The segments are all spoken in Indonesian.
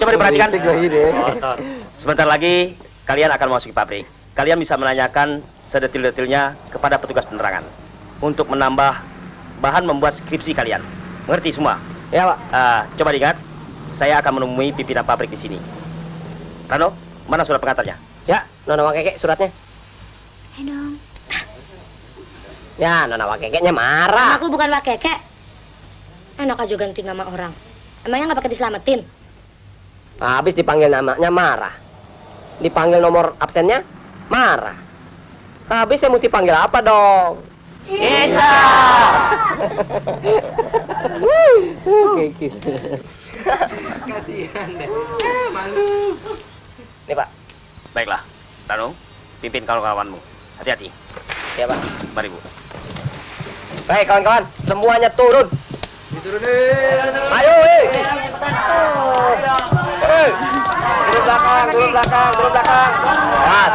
coba diperhatikan. Sebentar lagi kalian akan memasuki pabrik. Kalian bisa menanyakan sedetil-detilnya kepada petugas penerangan untuk menambah bahan membuat skripsi kalian. Mengerti semua? Ya, Pak. Coba diingat, saya akan menemui pimpinan pabrik di sini. Rano, mana surat pengantarnya? Ya, Nona Wakeke suratnya. Ayo dong. Ya, Nona Wakekenya marah. Aku bukan Wakeke. Enak aja ganti nama orang. Emangnya nggak pakai diselamatin? Habis dipanggil namanya marah. Dipanggil nomor absennya marah. Habis saya mesti panggil apa dong? Isa! Kasihan deh. Malu. Nih, Pak. Baiklah, Rano, pimpin kawan-kawanmu. Hati-hati. Ya, Pak. Mari, Bu. Baik, kawan-kawan, semuanya turun. Ayo, turun belakang. Pas.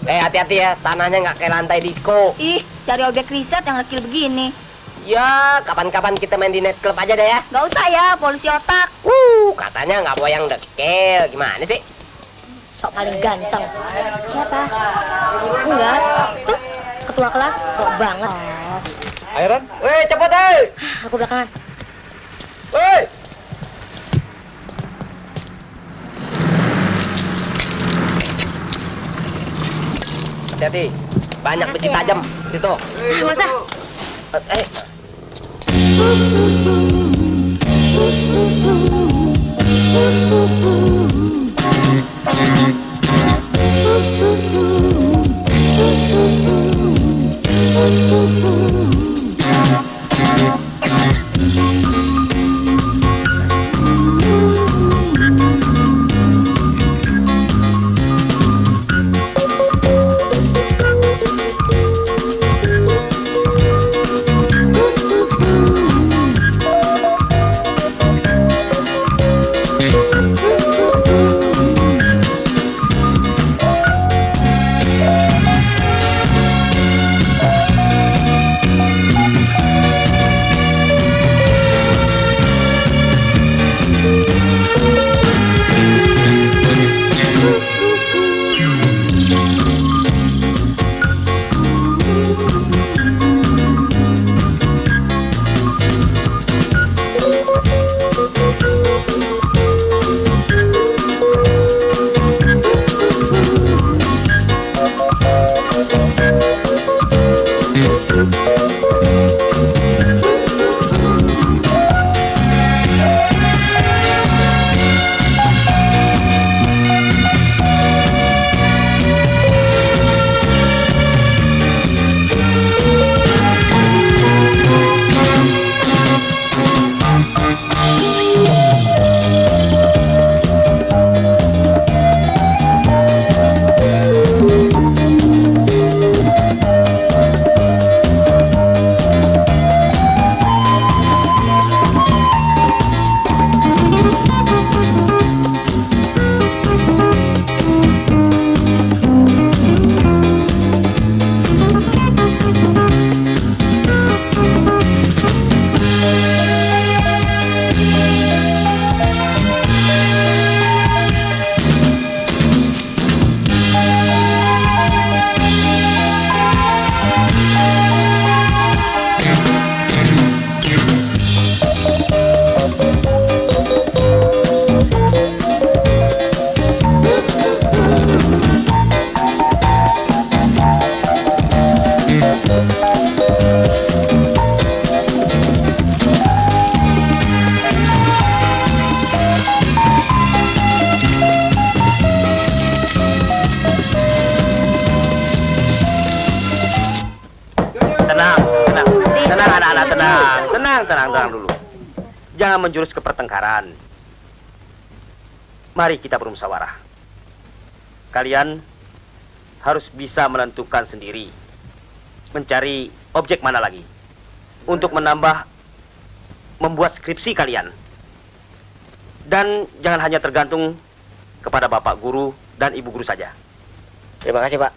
Hati-hati ya, tanahnya nggak kayak lantai disco. Ih, cari objek riset yang kecil begini. Ya, kapan-kapan kita main di net club aja deh ya. Nggak usah ya, polusi otak. Katanya nggak bawa yang dekil. Gimana sih? Sok paling ganteng. Siapa? Enggak. Tuh, ketua kelas. Kok banget. Ayo, Ron. Weh, cepet, eh. Aku belakangan. Weh. Hati-hati. Banyak besi tajam di situ. Nggak usah. Eh. Tenang dulu. Jangan menjurus ke pertengkaran. Mari kita bermusyawarah. Kalian harus bisa menentukan sendiri. Mencari objek mana lagi. Untuk membuat skripsi kalian. Dan jangan hanya tergantung kepada Bapak Guru dan Ibu Guru saja. Terima kasih, Pak.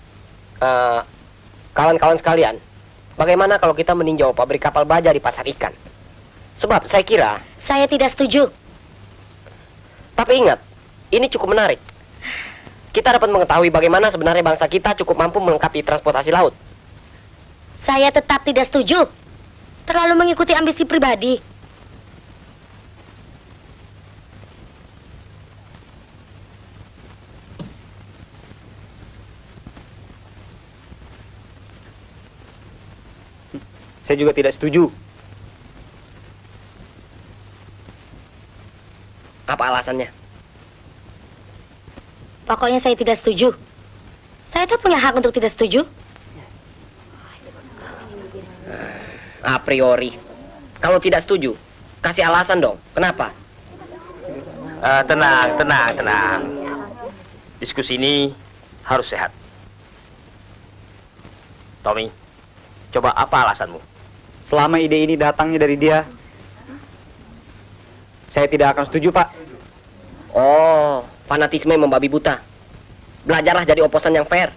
Kawan-kawan sekalian, bagaimana kalau kita meninjau pabrik kapal baja di pasar ikan? Sebab saya kira... Saya tidak setuju. Tapi ingat, ini cukup menarik. Kita dapat mengetahui bagaimana sebenarnya bangsa kita cukup mampu melengkapi transportasi laut. Saya tetap tidak setuju. Terlalu mengikuti ambisi pribadi. Saya juga tidak setuju. Apa alasannya? Pokoknya saya tidak setuju. Saya tuh punya hak untuk tidak setuju. A priori. Kalau tidak setuju, kasih alasan dong. Kenapa? Tenang. Diskusi ini harus sehat. Tommy, coba apa alasanmu? Selama ide ini datangnya dari dia, saya tidak akan setuju, Pak. Oh, fanatisme membabi buta. Belajarlah jadi oposan yang fair.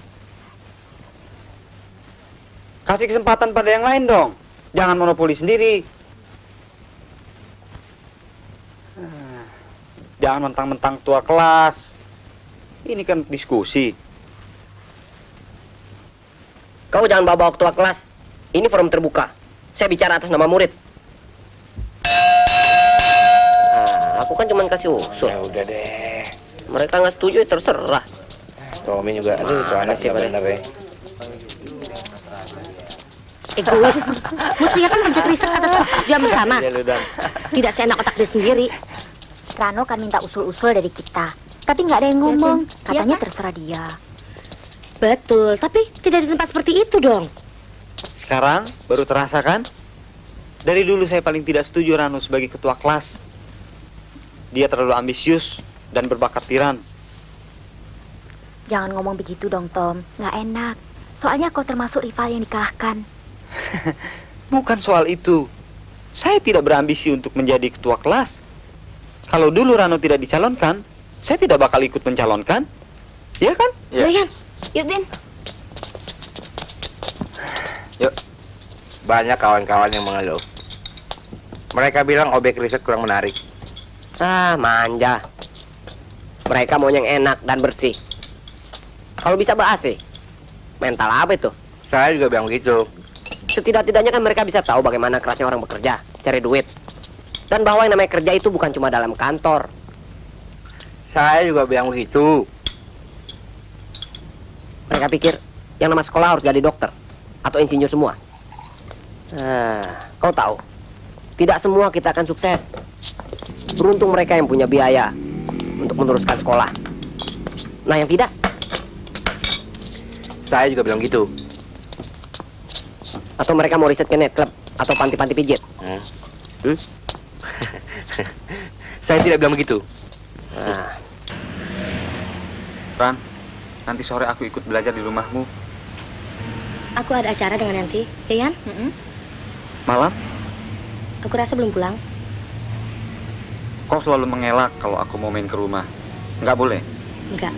Kasih kesempatan pada yang lain dong. Jangan monopoli sendiri. Jangan mentang-mentang tua kelas. Ini kan diskusi. Kau jangan bawa-bawa ketua kelas. Ini forum terbuka. Saya bicara atas nama murid. Aku kan cuma kasih usul. Ya udah deh. Mereka nggak setuju, ya terserah. Tommy juga, aduh itu aneh sih bener ya. Egois. Mestinya kan kerja riset atas persetujuan bersama. Tidak seenak otak dia sendiri. Rano kan minta usul-usul dari kita, tapi nggak ada yang ngomong. Iya, Katanya kan? terserah dia. Betul, tapi tidak di tempat seperti itu dong. Sekarang baru terasa kan? Dari dulu saya paling tidak setuju Rano sebagai ketua kelas. Dia terlalu ambisius dan berbakat tiran. Jangan ngomong begitu dong, Tom. Nggak enak. Soalnya kau termasuk rival yang dikalahkan. Bukan soal itu. Saya tidak berambisi untuk menjadi ketua kelas. Kalau dulu Rano tidak dicalonkan, saya tidak bakal ikut mencalonkan. Iya kan? Iya. Yuk, Din. Yuk. Banyak kawan-kawan yang mengeluh. Mereka bilang objek riset kurang menarik. Manja. Mereka maunya yang enak dan bersih. Kalau bisa bahas mental apa itu? Saya juga bilang begitu. Setidak-tidaknya kan mereka bisa tahu bagaimana kerasnya orang bekerja, cari duit. Dan bahwa yang namanya kerja itu bukan cuma dalam kantor. Saya juga bilang begitu. Mereka pikir yang nama sekolah harus jadi dokter atau insinyur semua. Kau tahu, tidak semua kita akan sukses. Beruntung mereka yang punya biaya untuk meneruskan sekolah. Nah, yang tidak, Saya juga bilang gitu. atau mereka mau riset ke net club atau panti-panti pijit. Saya tidak bilang begitu. Ran, nanti sore aku ikut belajar di rumahmu. Aku ada acara dengan Yanti. Ya, Yan? Malam, Aku rasa belum pulang. kau selalu mengelak kalau aku mau main ke rumah. Nggak boleh. Enggak.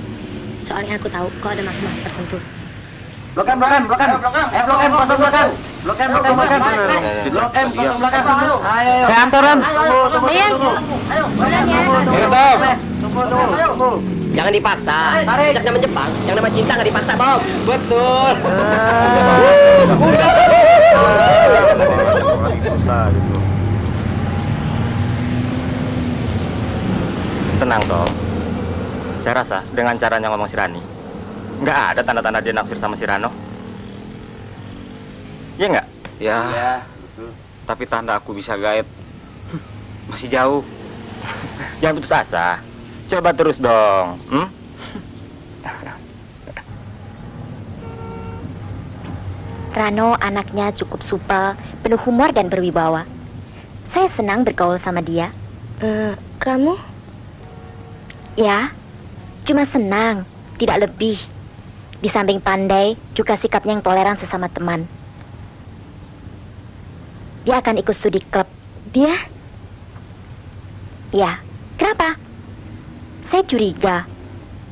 Soalnya aku tahu kau ada maksud-maksud tertentu. Blok M, kosong belakang. Saya antaran. Yan! Jangan dipaksa. Sejak zaman Jepang, yang nama cinta nggak dipaksa, Bob. Betul. Tenang, Tom. Saya rasa dengan caranya ngomong si Rani, nggak ada tanda-tanda dia naksir sama si Rano. Iya nggak? Ya, tapi tanda aku bisa gaet. Masih jauh. Jangan putus asa. Coba terus dong. Rano anaknya cukup supel, penuh humor dan berwibawa. Saya senang bergaul sama dia. Kamu? Ya, cuma senang, tidak lebih. Di samping pandai, juga sikapnya yang toleran sesama teman. Dia akan ikut studi klub. Dia? Ya, kenapa? Saya curiga.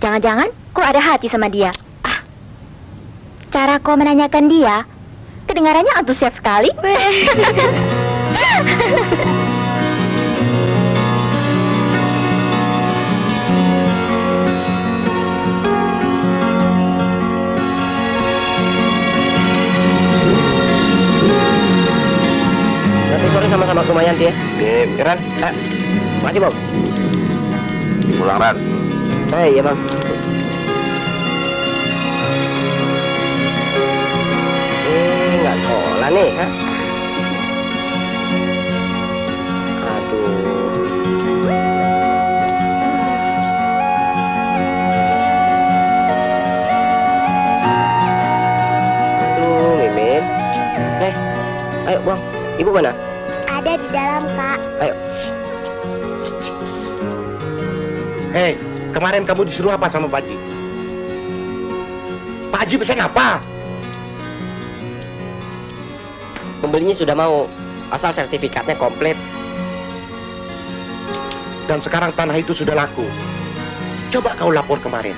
Jangan-jangan kau ada hati sama dia. Cara kau menanyakan dia, kedengarannya antusias sekali. ke rumah Yanti ya. Ran, Makasih Bang. pulang Ran. Iya Bang. Nggak sekolah nih, ha? Aduh. Aduh, Mimin. Ayo Bang. Ibu mana? Ada di dalam, Kak. Ayo. Hei, kemarin kamu disuruh apa sama Pak Haji? Pak Haji pesan apa? Pembelinya sudah mau, asal sertifikatnya komplit. Dan sekarang tanah itu sudah laku. Coba kau lapor kemarin.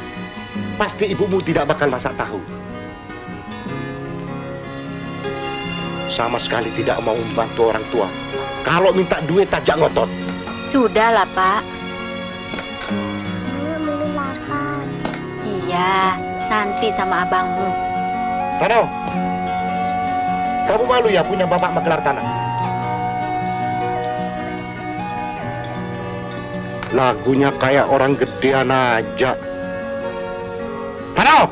Pasti ibumu tidak bakal masak tahu. Sama sekali tidak mau membantu orang tua. Kalau minta duit tajak ngotot. Sudahlah, Pak. Mimin lapar. Iya, nanti sama abangmu. Rano, kamu malu ya punya bapak magelar tanah? Lagunya kayak orang gedean aja. Rano,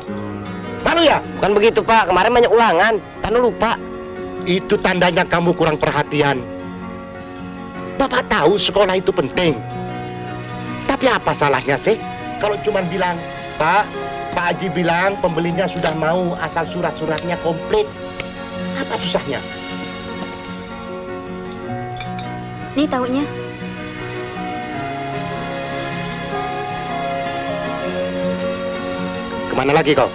malu ya? Bukan begitu Pak, kemarin banyak ulangan. Tanu lupa. Itu tandanya kamu kurang perhatian. Bapak tahu sekolah itu penting. Tapi apa salahnya sih? Kalau cuma bilang, Pak Haji bilang pembelinya sudah mau asal surat-suratnya komplit. Apa susahnya? Nih taunya. Kemana lagi kau?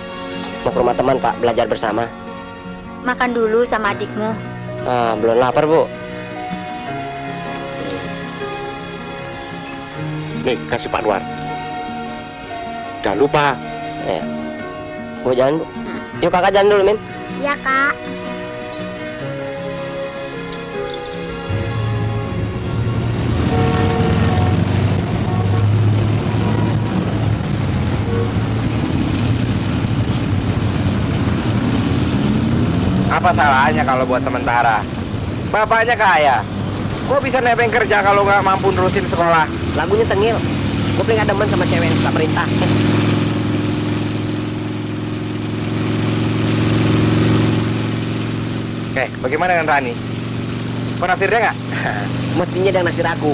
Mau ke rumah teman Pak, belajar bersama. Makan dulu sama adikmu. Belum lapar Bu. Nih, kasih Pak Anwar. Jangan lupa. Bu jalan Bu. Yuk kakak jalan dulu Min. Iya, Kak. Apa salahnya kalau buat sementara? Bapaknya kaya. Kok bisa nebeng kerja kalau nggak mampu nerusin sekolah? Lagunya tengil. Gue paling gak demen sama cewek yang suka perintah. Oke, bagaimana dengan Rani? Kau naksir dia nggak? Mestinya dia naksir aku.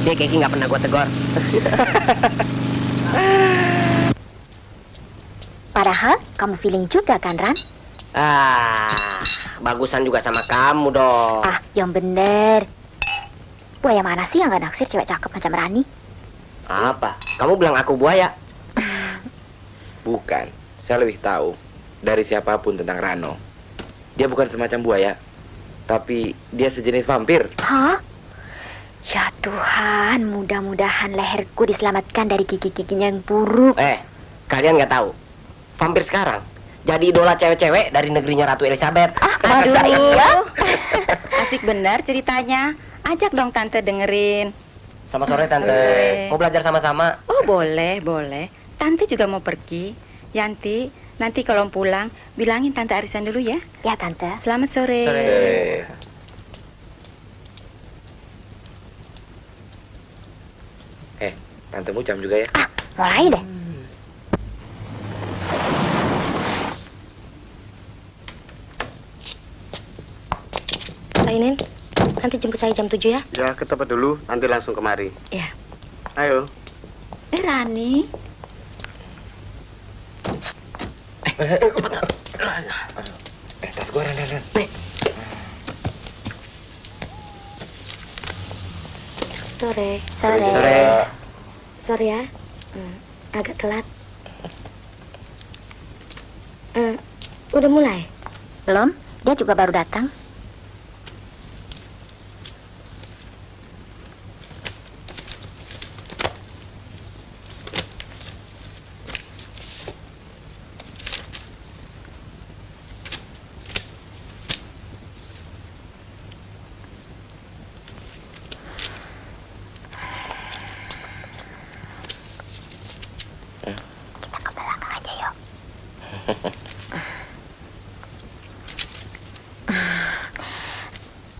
Dia kayaknya nggak pernah gue tegur. Padahal kamu feeling juga kan, Ran? Bagusan juga sama kamu dong. Yang bener. Buaya mana sih yang gak naksir cewek cakep macam Rani? Apa? Kamu bilang aku buaya? Bukan. Saya lebih tahu dari siapapun tentang Rano. Dia bukan semacam buaya, tapi dia sejenis vampir. Hah? Ya Tuhan, mudah-mudahan leherku diselamatkan dari gigi-giginya yang buruk. Kalian nggak tahu. Vampir sekarang jadi idola cewek-cewek dari negerinya Ratu Elizabeth. Masa iya? Asik benar ceritanya. Ajak dong tante dengerin. Sama sore Tante. Sore. Mau belajar sama-sama. Oh boleh, boleh. Tante juga mau pergi. Yanti, nanti kalau pulang bilangin Tante arisan dulu ya. Ya, Tante. Selamat sore. Tante mucam juga ya. Mulai deh. Pak Inin, nanti jemput saya jam 7 ya. Ya, ke tempat dulu, nanti langsung kemari. Ya. Ayo. Rani. Tas gua Ran. Sore. Sore. Sore ya. Agak telat. Udah mulai? Belum, dia juga baru datang.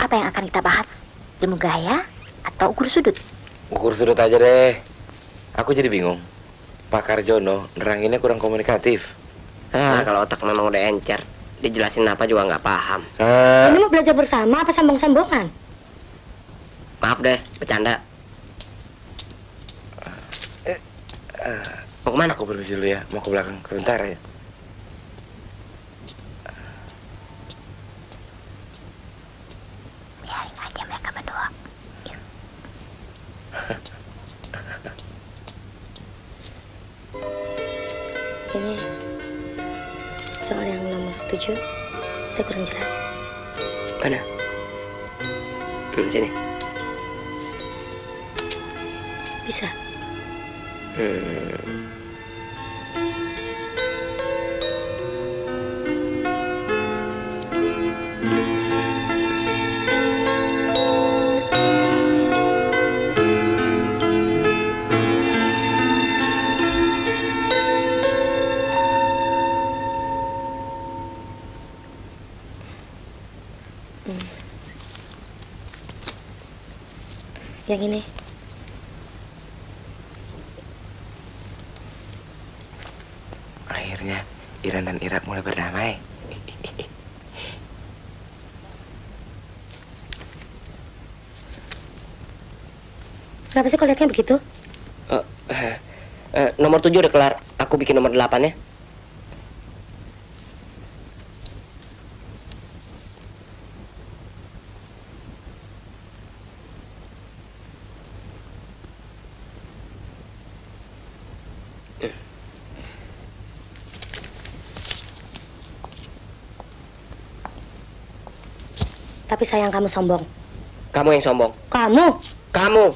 Apa yang akan kita bahas? Ilmu gaya atau ukur sudut? Ukur sudut aja deh. Aku jadi bingung. Pak Karjono neranginnya kurang komunikatif. Kalau otak memang udah encer, dijelasin apa juga nggak paham. Ini mau belajar bersama apa sambung-sambungan? Maaf deh, bercanda. Mau kemana? Aku permisi dulu ya, mau ke belakang sebentar ya. Biarin aja mereka berdua. Ini soal yang nomor 7 saya kurang jelas. Mana? Sini. Bisa? Yang ini. Akhirnya Iran dan Irak mulai berdamai. Kenapa sih kau lihatnya begitu? Nomor 7 udah kelar. Aku bikin nomor 8 ya. Tapi sayang kamu sombong. Kamu yang sombong. Kamu? Kamu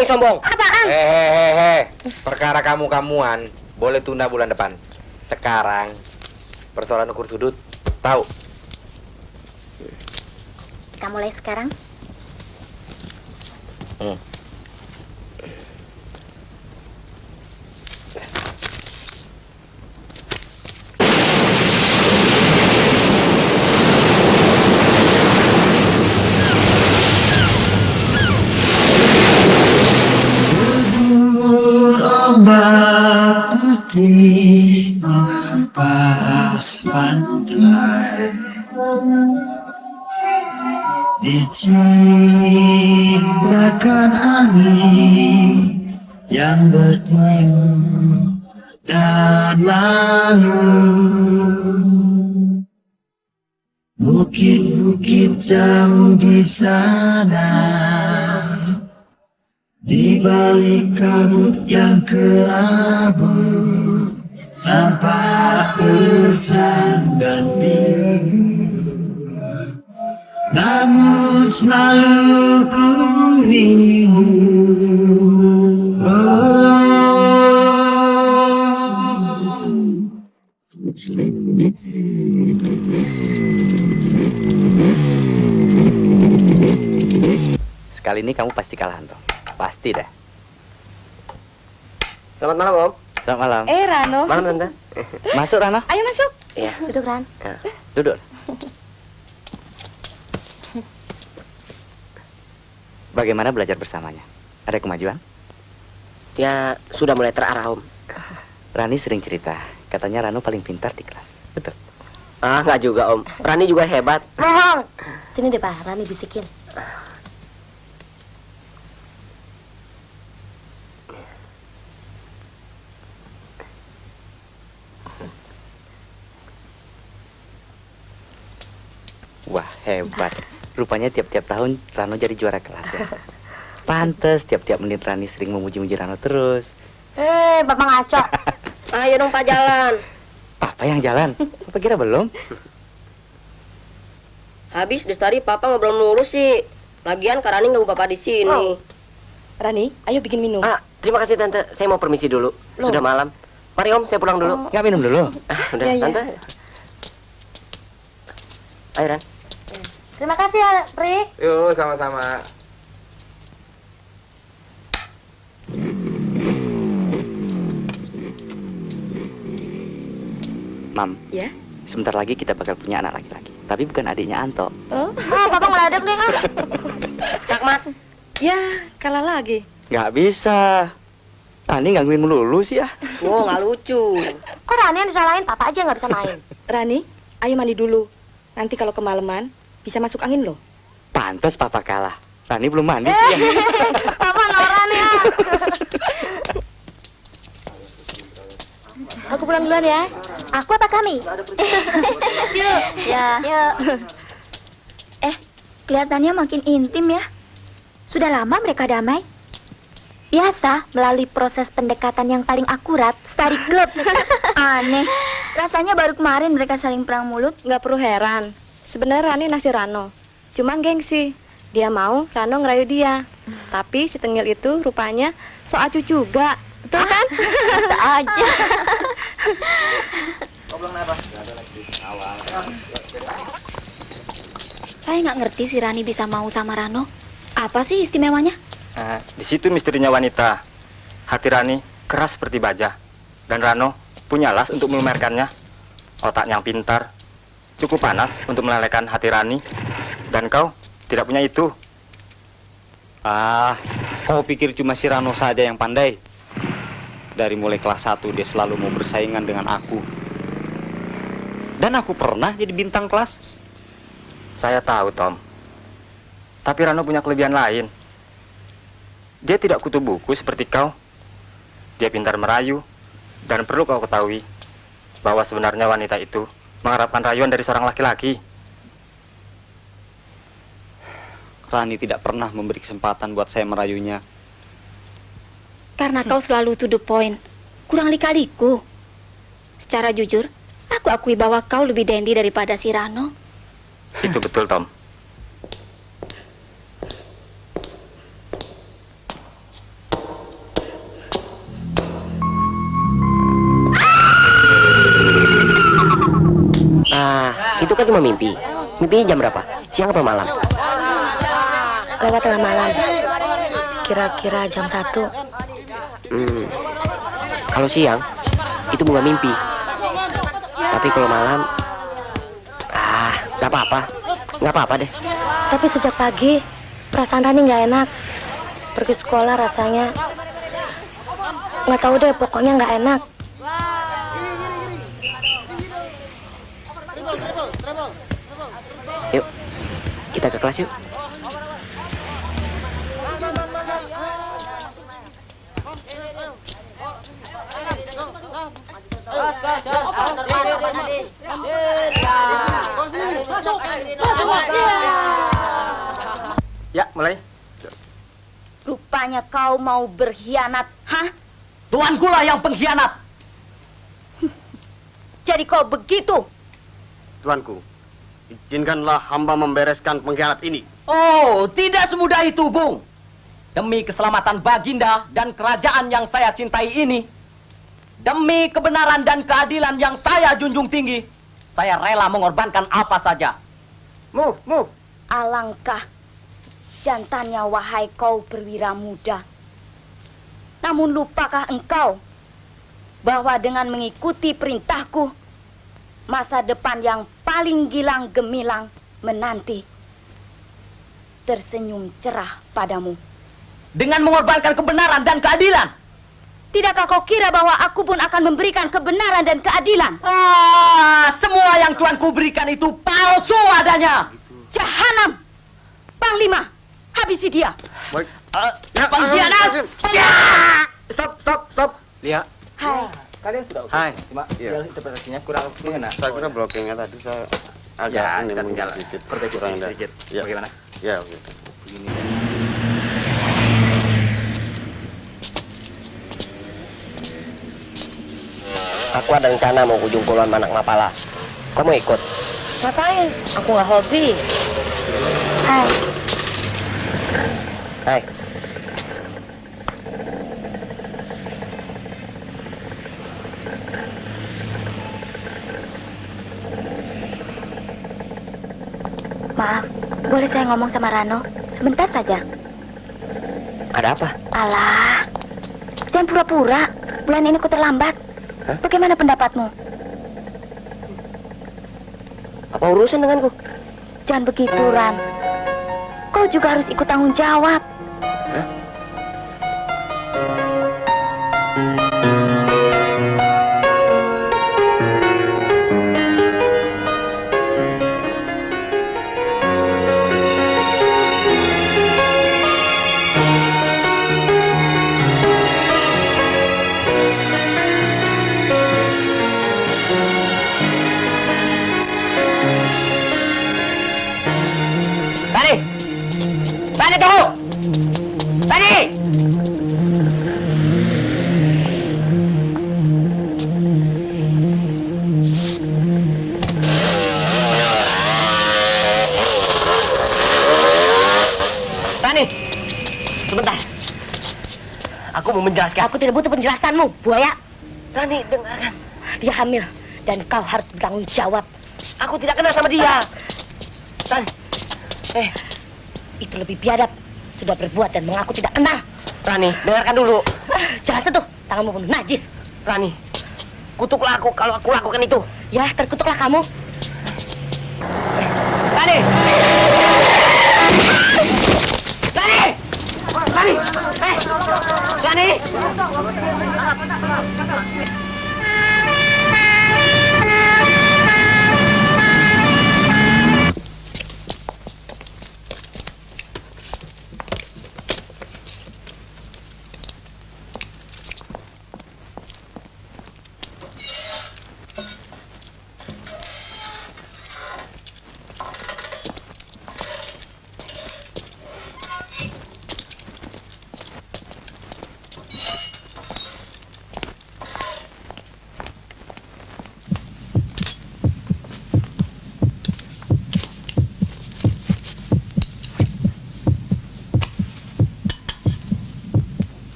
yang sombong. Apaan? Hehehe. Perkara kamu-kamuan boleh tunda bulan depan. Sekarang persoalan ukur sudut. Tahu? Kita mulai sekarang. Ombak putih mengepas pantai, diciptakan angin yang bertiup dan lalu bukit-bukit jauh di sana. Di balik kabut yang kelabu nampak gersang dan biru, namun selalu ku rindu. Sekali ini kamu pasti kalah, Anto. Pasti dah. Selamat malam, Om. Selamat malam. Rano. Malam, Tante. Masuk, Rano. Ayo masuk. Iya. Duduk, Ran. Duduk. Bagaimana belajar bersamanya? Ada kemajuan? Ya, sudah mulai terarah, Om. Rani sering cerita, katanya Rano paling pintar di kelas. Betul? Nggak juga, Om. Rani juga hebat. Bohong. Sini deh, Pak. Rani bisikin. Wah, hebat. Rupanya tiap-tiap tahun Rano jadi juara kelas ya. Pantes tiap-tiap menit Rani sering memuji-muji Rano terus. Bapak ngaco. Ayo dong, Pak, jalan. Papa yang jalan? Papa kira belum? Habis dari tadi Papa ngobrol mulu sih. Lagian Kak Rani nggak Papa di sini. Rani, ayo bikin minum. Terima kasih, Tante. Saya mau permisi dulu. Loh. Sudah malam. Mari, Om, saya pulang dulu. Nggak minum dulu? Udah, Iya, iya. Tante. Ayo, Ran. Terima kasih ya, Pri. Yuk, sama-sama. Mam, Ya? sebentar lagi kita bakal punya anak laki-laki. tapi bukan adiknya Anto. Oh, papa ngeladek deh, ah. Skakmat. Ya, kalah lagi. Nggak bisa. Rani gangguin melulu sih ya. Oh, nggak lucu. Kok Rani yang disalahin, papa aja nggak bisa main. Rani, ayo mandi dulu. Nanti kalau kemalaman, bisa masuk angin loh. Pantes papa kalah. Rani belum mandi sih ya. Papa noran ya. Aku pulang duluan ya. Aku apa kami? Yuk. Ya. Yuk. Kelihatannya makin intim ya. Sudah lama mereka damai. Biasa melalui proses pendekatan yang paling akurat, study club. Aneh. Rasanya baru kemarin mereka saling perang mulut. Nggak perlu heran. Sebenarnya Rani naksir Rano. Cuma gengsi. Dia mau Rano ngerayu dia. Tapi si Tengil itu rupanya so acu juga. Betul kan? Bisa aja. Saya nggak ngerti si Rani bisa mau sama Rano. Apa sih istimewanya? Di situ misterinya wanita. Hati Rani keras seperti baja. Dan Rano punya alas untuk memamerkannya. Otaknya yang pintar, cukup panas untuk melelehkan hati Rani. Dan kau tidak punya itu. Kau pikir cuma si Rano saja yang pandai? Dari mulai kelas 1 dia selalu mau bersaingan dengan aku. Dan aku pernah jadi bintang kelas. Saya tahu, Tom. Tapi Rano punya kelebihan lain. Dia tidak kutu buku seperti kau. Dia pintar merayu. Dan perlu kau ketahui bahwa sebenarnya wanita itu mengharapkan rayuan dari seorang laki-laki. Rani tidak pernah memberi kesempatan buat saya merayunya. Karena kau selalu to the point. Kurang lika-liku. Secara jujur, aku akui bahwa kau lebih dandy daripada si Rano. Itu betul, Tom. Itu kan cuma mimpi. Mimpi jam berapa? Siang apa malam? Lewat tengah malam. Kira-kira jam 1. Kalau siang, itu bunga mimpi. Tapi kalau malam, nggak apa-apa. Nggak apa-apa deh. Tapi sejak pagi, perasaan Rani nggak enak. Pergi sekolah rasanya nggak tahu deh, pokoknya nggak enak. Yuk, kita ke kelas yuk. Ya, mulai. Rupanya kau mau berkhianat, hah? Tuanku lah yang pengkhianat. Jadi kau begitu? Tuanku, izinkanlah hamba membereskan pengkhianat ini. Oh, tidak semudah itu, Bung. Demi keselamatan Baginda dan kerajaan yang saya cintai ini, demi kebenaran dan keadilan yang saya junjung tinggi, saya rela mengorbankan apa saja. Move. Alangkah jantannya wahai kau perwira muda. Namun lupakah engkau bahwa dengan mengikuti perintahku, masa depan yang paling gilang gemilang menanti. Tersenyum cerah padamu. Dengan mengorbankan kebenaran dan keadilan. Tidakkah kau kira bahwa aku pun akan memberikan kebenaran dan keadilan? Semua yang tuanku berikan itu palsu adanya. Jahanam! Panglima, habisi dia. Baik. Pengkhianat! Stop. Lihat. Hai. Kalian sudah oke. Hai. Cuma interpretasinya kurang mengena. Saya kira blockingnya tadi saya agak Ya, ini kita mungkin tinggal sedikit perbaiki kurang sedikit. Ya. Bagaimana? Ya, oke. Aku ada rencana mau ujung puluhan Manak Mapala. Kamu ikut? Ngapain? Aku nggak hobi. Hai. Hai. Maaf, boleh saya ngomong sama Rano? Sebentar saja. Ada apa? Alah, jangan pura-pura. Bulan ini ku terlambat. Hah? Bagaimana pendapatmu? Apa urusan denganku? Jangan begitu, Ran. Kau juga harus ikut tanggung jawab. Rani tunggu! Rani! Rani! Sebentar. Aku mau menjelaskan. Aku tidak butuh penjelasanmu, buaya. Rani, dengarkan. Dia hamil dan kau harus bertanggung jawab. Aku tidak kenal sama dia. Rani. Itu lebih biadab. Sudah berbuat dan mengaku tidak kenal. Rani, dengarkan dulu. Jangan sentuh, tanganmu penuh najis. Rani, kutuklah aku kalau aku lakukan itu. Ya, terkutuklah kamu. Rani! Rani! Rani! Rani!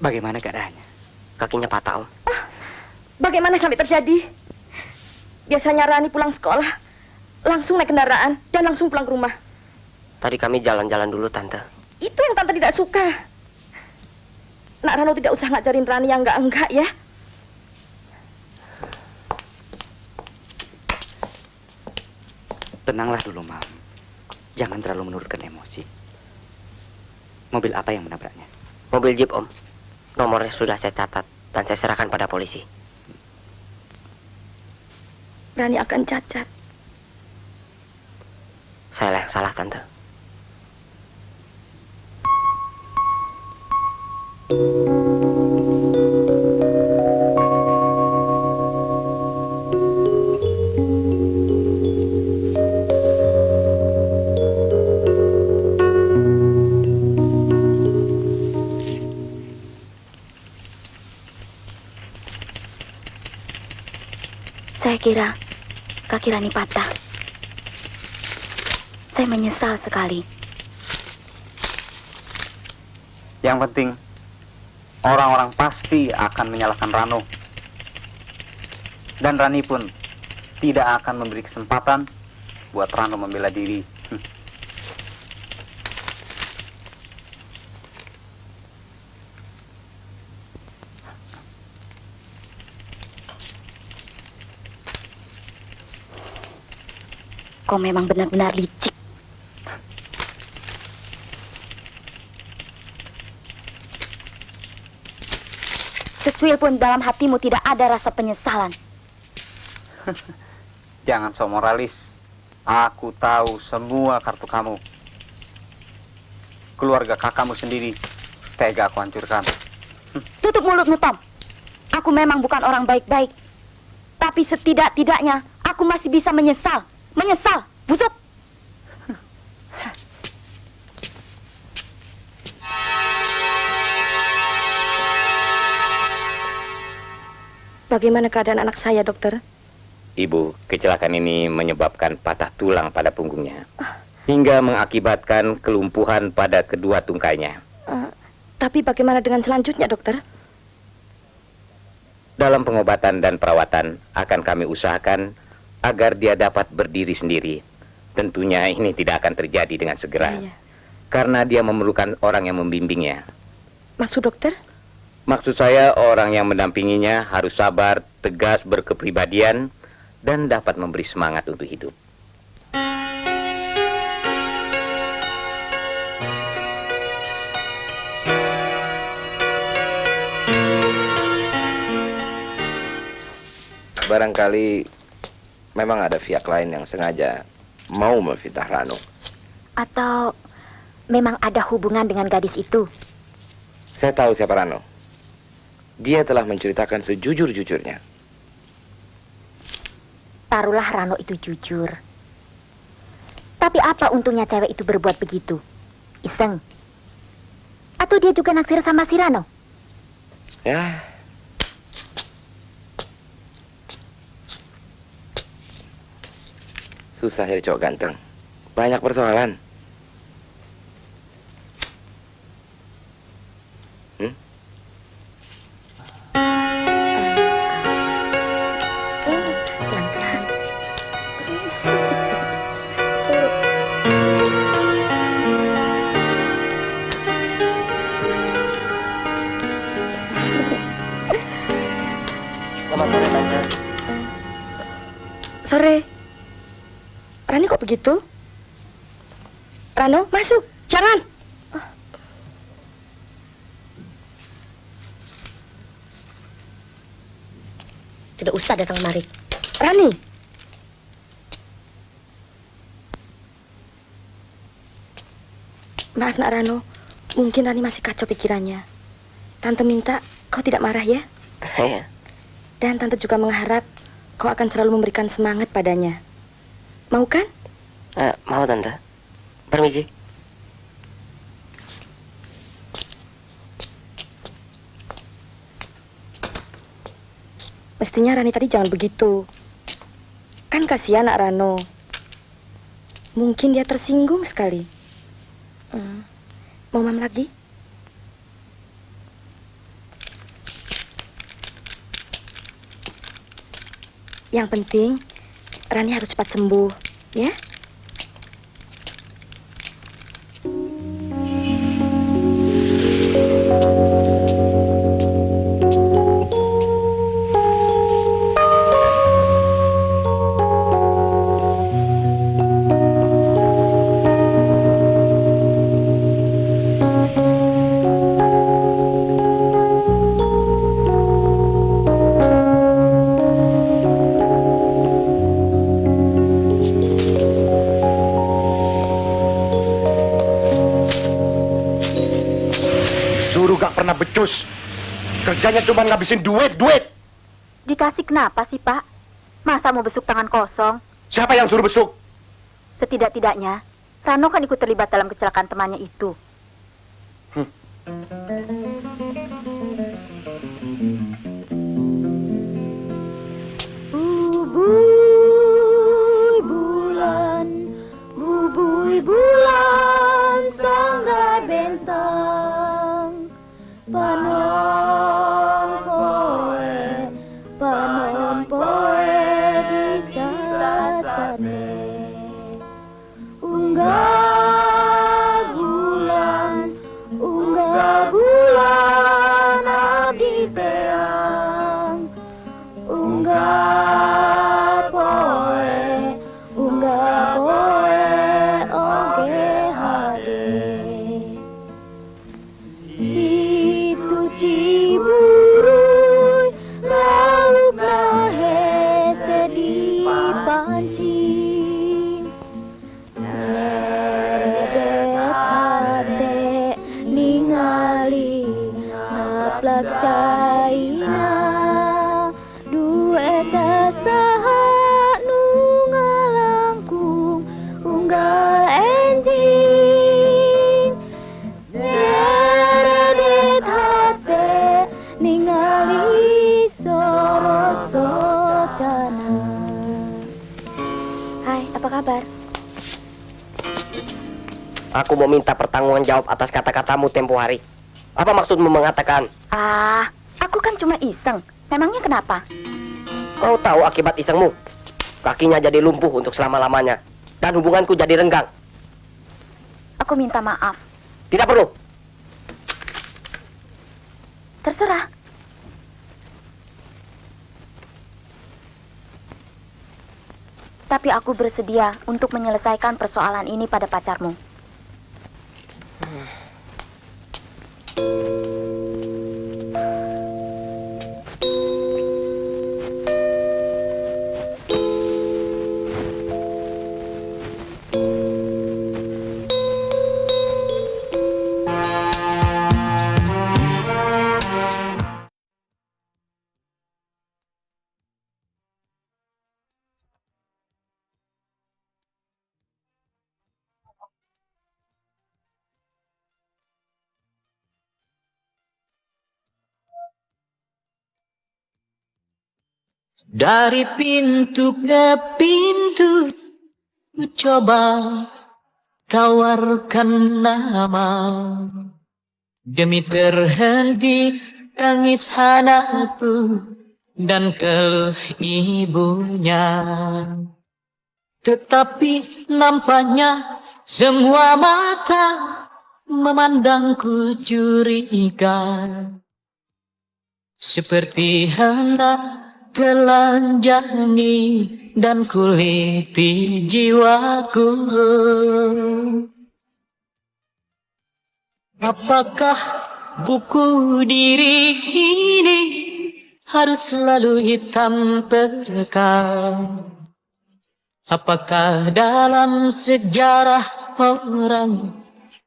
Bagaimana keadaannya? Kakinya patah, Om. Bagaimana sampai terjadi? Biasanya Rani pulang sekolah, langsung naik kendaraan, dan langsung pulang ke rumah. Tadi kami jalan-jalan dulu, Tante. Itu yang Tante tidak suka. Nak Rano tidak usah ngajarin Rani yang enggak-enggak ya. Tenanglah dulu, Mam. Jangan terlalu menurunkan emosi. Mobil apa yang menabraknya? Mobil Jeep, Om. Nomornya sudah saya catat dan saya serahkan pada polisi. Rani akan cacat. Saya yang salah, Tante. Saya kira kaki Rani patah. Saya menyesal sekali. Yang penting, orang-orang pasti akan menyalahkan Rano. Dan Rani pun tidak akan memberi kesempatan buat Rano membela diri. Kau memang benar-benar licik. Secuil pun dalam hatimu tidak ada rasa penyesalan. Jangan sok moralis. Aku tahu semua kartu kamu. Keluarga kakakmu sendiri tega aku hancurkan. Tutup mulutmu, Tom. Aku memang bukan orang baik-baik. Tapi setidak-tidaknya aku masih bisa menyesal. Menyesal, busuk. Bagaimana keadaan anak saya, dokter? Ibu, kecelakaan ini menyebabkan patah tulang pada punggungnya, hingga mengakibatkan kelumpuhan pada kedua tungkainya. Tapi bagaimana dengan selanjutnya, dokter? Dalam pengobatan dan perawatan akan kami usahakan agar dia dapat berdiri sendiri. Tentunya ini tidak akan terjadi dengan segera, karena dia memerlukan orang yang membimbingnya. Maksud dokter? Maksud saya orang yang mendampinginya harus sabar, tegas, berkepribadian, dan dapat memberi semangat untuk hidup. Barangkali memang ada pihak lain yang sengaja mau memfitnah Rano. Atau memang ada hubungan dengan gadis itu? Saya tahu siapa Rano. Dia telah menceritakan sejujur-jujurnya. Taruhlah Rano itu jujur. Tapi apa untungnya cewek itu berbuat begitu? Iseng? Atau dia juga naksir sama si Rano? Ya, susah jadi cowok ganteng. Banyak persoalan. Pelan-pelan. Selamat sore, Tante. Sore. Rani kok begitu? Rano, masuk. Jangan. Tidak usah datang kemari. Rani. Maaf nak Rano, mungkin Rani masih kacau pikirannya. Tante minta kau tidak marah ya? Iya. Dan Tante juga mengharap kau akan selalu memberikan semangat padanya. Mau kan? Mau, Tante. Permisi. Mestinya Rani tadi jangan begitu. Kan kasihan nak Rano. Mungkin dia tersinggung sekali. Mau mam lagi? Yang penting Rani harus cepat sembuh, ya? Pernah becus. Kerjanya cuma ngabisin duit. Dikasih kenapa sih, Pak? Masa mau besuk tangan kosong? Siapa yang suruh besuk? Setidak-tidaknya, Rano kan ikut terlibat dalam kecelakaan temannya itu. Bubui bulan, sangrai bentang, panon poe di sasane. Unggah bulan abdi teang. Unggah poe oge hade. Situ Ciburuy lauk nahe sedi pancing. Ngeredet hate ningali ngaplak caina. Duet saha nu ngalangkung unggal enjing. Ngeredet hate ningali sorot Aku mau minta pertanggungan jawab atas kata-katamu tempo hari. Apa maksudmu mengatakan? Aku kan cuma iseng. Memangnya kenapa? Kau tahu akibat isengmu? Kakinya jadi lumpuh untuk selama-lamanya. Dan hubunganku jadi renggang. Aku minta maaf. Tidak perlu. Terserah. Tapi aku bersedia untuk menyelesaikan persoalan ini pada pacarmu. Dari pintu ke pintu, ku coba tawarkan nama. Demi terhenti tangis anakku dan keluh ibunya. Tetapi nampaknya semua mata memandangku curiga, seperti hendak telanjangi dan kuliti jiwaku. Apakah buku diri ini harus selalu hitam pekat? Apakah dalam sejarah orang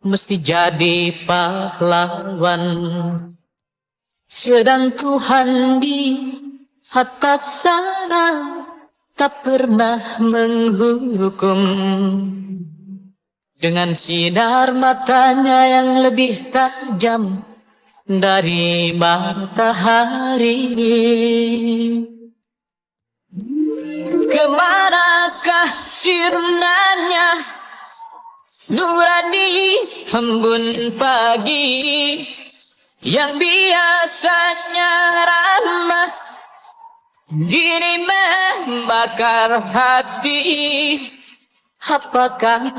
mesti jadi pahlawan? Sedang Tuhan di atas sana tak pernah menghukum, dengan sinar matanya yang lebih tajam dari matahari. Kemanakah sirnanya nurani embun pagi yang biasanya ramah, kini membakar hati? Apakah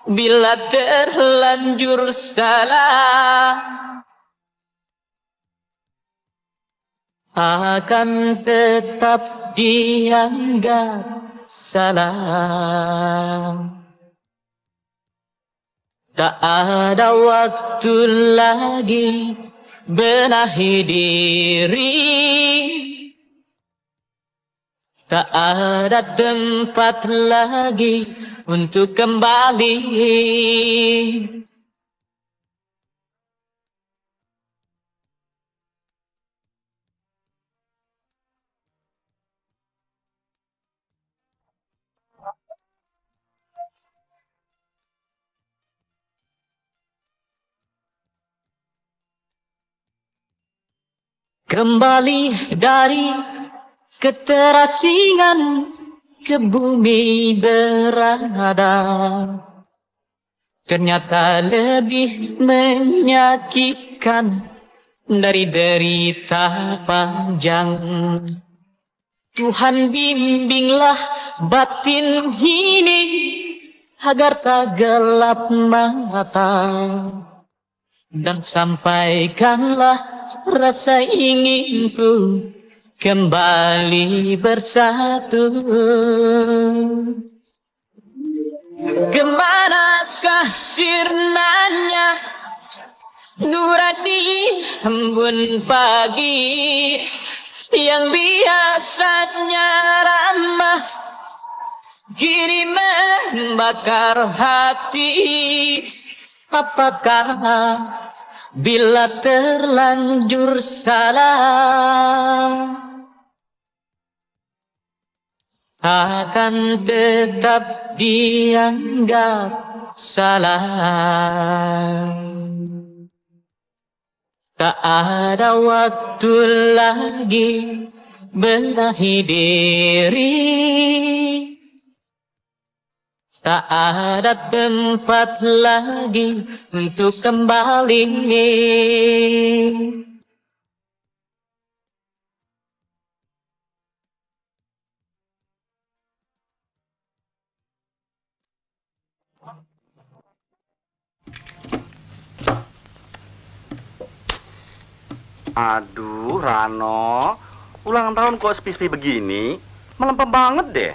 bila terlanjur salah akan tetap dianggap salah? Tak ada waktu lagi benahi diri, tak ada tempat lagi untuk kembali. Kembali dari keterasingan ke bumi berada, ternyata lebih menyakitkan dari derita panjang. Tuhan bimbinglah batin ini agar tak gelap mata, dan sampaikanlah rasa inginku kembali bersatu. Kemanakah sirnanya nurani embun pagi yang biasanya ramah, kini membakar hati? Apakah bila terlanjur salah akan tetap dianggap salah? Tak ada waktu lagi benahi diri, Tak ada tempat lagi untuk kembali. Aduh, Rano, ulang tahun kok sepi-sepi begini? Melempem banget deh.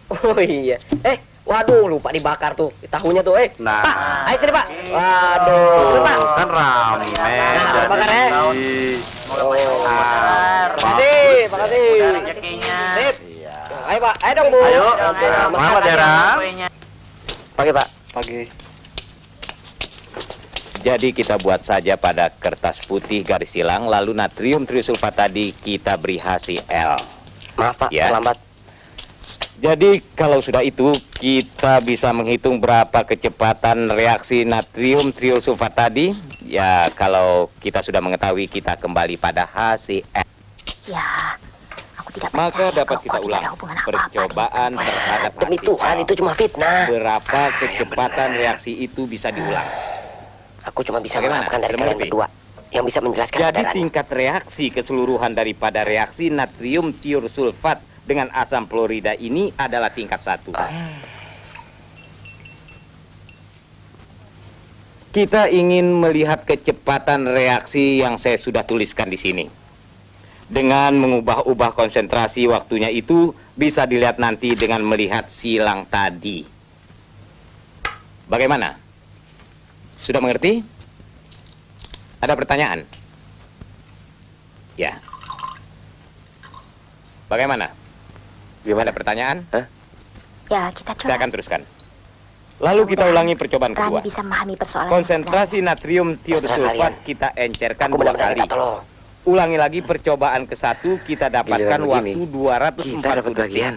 Oh iya. Waduh, lupa dibakar tuh tahunya tuh. Nah. Pak, ayo sini Pak. Waduh, Pak. Kan rame. Nah, bakar ya. Makasih. Sip. Ayo Pak, ayo dong Bu. Ayo. Selamat ya, Ran. Pagi Pak. Pagi. Jadi kita buat saja pada kertas putih garis silang, lalu natrium trisulfat tadi kita beri HCl. Maaf Pak, Ya. terlambat. Jadi kalau sudah itu kita bisa menghitung berapa kecepatan reaksi natrium trisulfat tadi. Ya kalau kita sudah mengetahui kita kembali pada HCl. Ya, aku tidak percaya. Maka dapat kalau kita kau tidak ulang ada hubungan apa-apa percobaan dengan terhadap Demi Tuhan, HCl. itu cuma fitnah. Berapa kecepatan reaksi itu bisa diulang? Aku cuma bisa Bagaimana? mengharapkan dari Sudah kalian mengerti? berdua yang bisa menjelaskan Jadi kebenarannya. tingkat reaksi keseluruhan daripada reaksi natrium tiursulfat dengan asam fluorida ini adalah tingkat 1. Kita ingin melihat kecepatan reaksi yang saya sudah tuliskan di sini. Dengan mengubah-ubah konsentrasi waktunya itu bisa dilihat nanti dengan melihat silang tadi. Bagaimana? Sudah mengerti? Ada pertanyaan? Ya. Bagaimana? Ada pertanyaan? Ya, kita coba. Saya akan teruskan. Lalu kita ulangi percobaan Rani kedua. bisa memahami persoalan Konsentrasi natrium tiursulfat kita encerkan 2 kali. Ulangi lagi percobaan ke-1, kita dapatkan Giliran waktu begini, 240 kita dapat detik. bagian.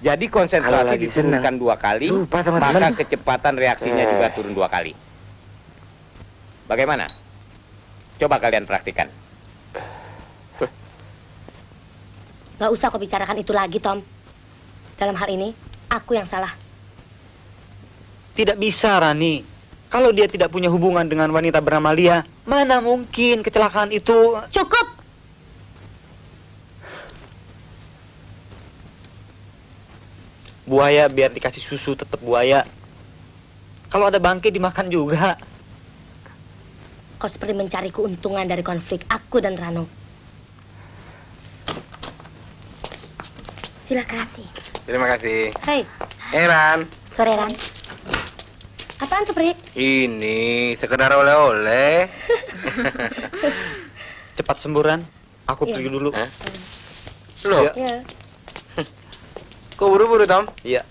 Jadi Kalau konsentrasi lagi senang, diturunkan 2 kali, lupa sama maka teman. kecepatan reaksinya juga turun 2 kali. Bagaimana? Coba kalian praktikan. Gak usah kau bicarakan itu lagi, Tom. Dalam hal ini, aku yang salah. Tidak bisa, Rani. Kalau dia tidak punya hubungan dengan wanita bernama Lia, mana mungkin kecelakaan itu... Cukup! Buaya biar dikasih susu tetap buaya. Kalau ada bangkai dimakan juga. Kau seperti mencari keuntungan dari konflik aku dan Rano. Silakan. Terima kasih. Hei, Ran, sore Ran. Apaan tuh, Prik? ini sekedar oleh-oleh. Cepat semburan. Aku Iya. pergi dulu. Loh, Ya. Ya. kok buru-buru, Tom? Iya.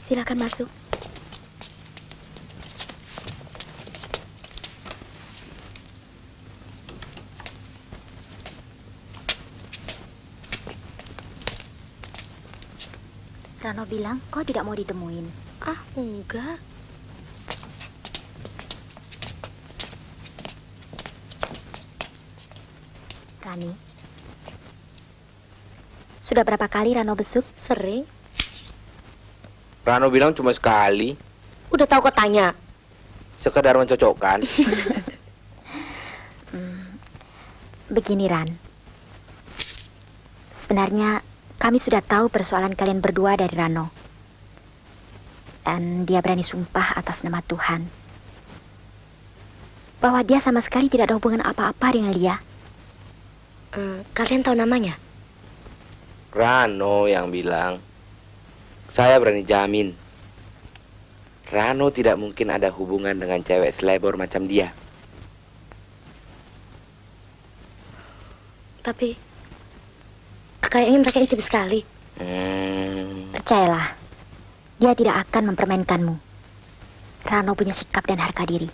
Silakan masuk. Rano bilang kau tidak mau ditemuin. Ah, enggak. Rani, sudah berapa kali Rano besuk? Sering. Rano bilang cuma sekali, Udah tahu kau tanya. sekedar mencocokkan. Begini Ran, sebenarnya kami sudah tahu persoalan kalian berdua dari Rano. Dan dia berani sumpah atas nama Tuhan bahwa dia sama sekali tidak ada hubungan apa-apa dengan Lia. Kalian tahu namanya? Rano yang bilang, saya berani jamin, Rano tidak mungkin ada hubungan dengan cewek selebor macam dia. Tapi kayaknya mereka intim sekali. Percayalah, dia tidak akan mempermainkanmu. Rano punya sikap dan harga diri.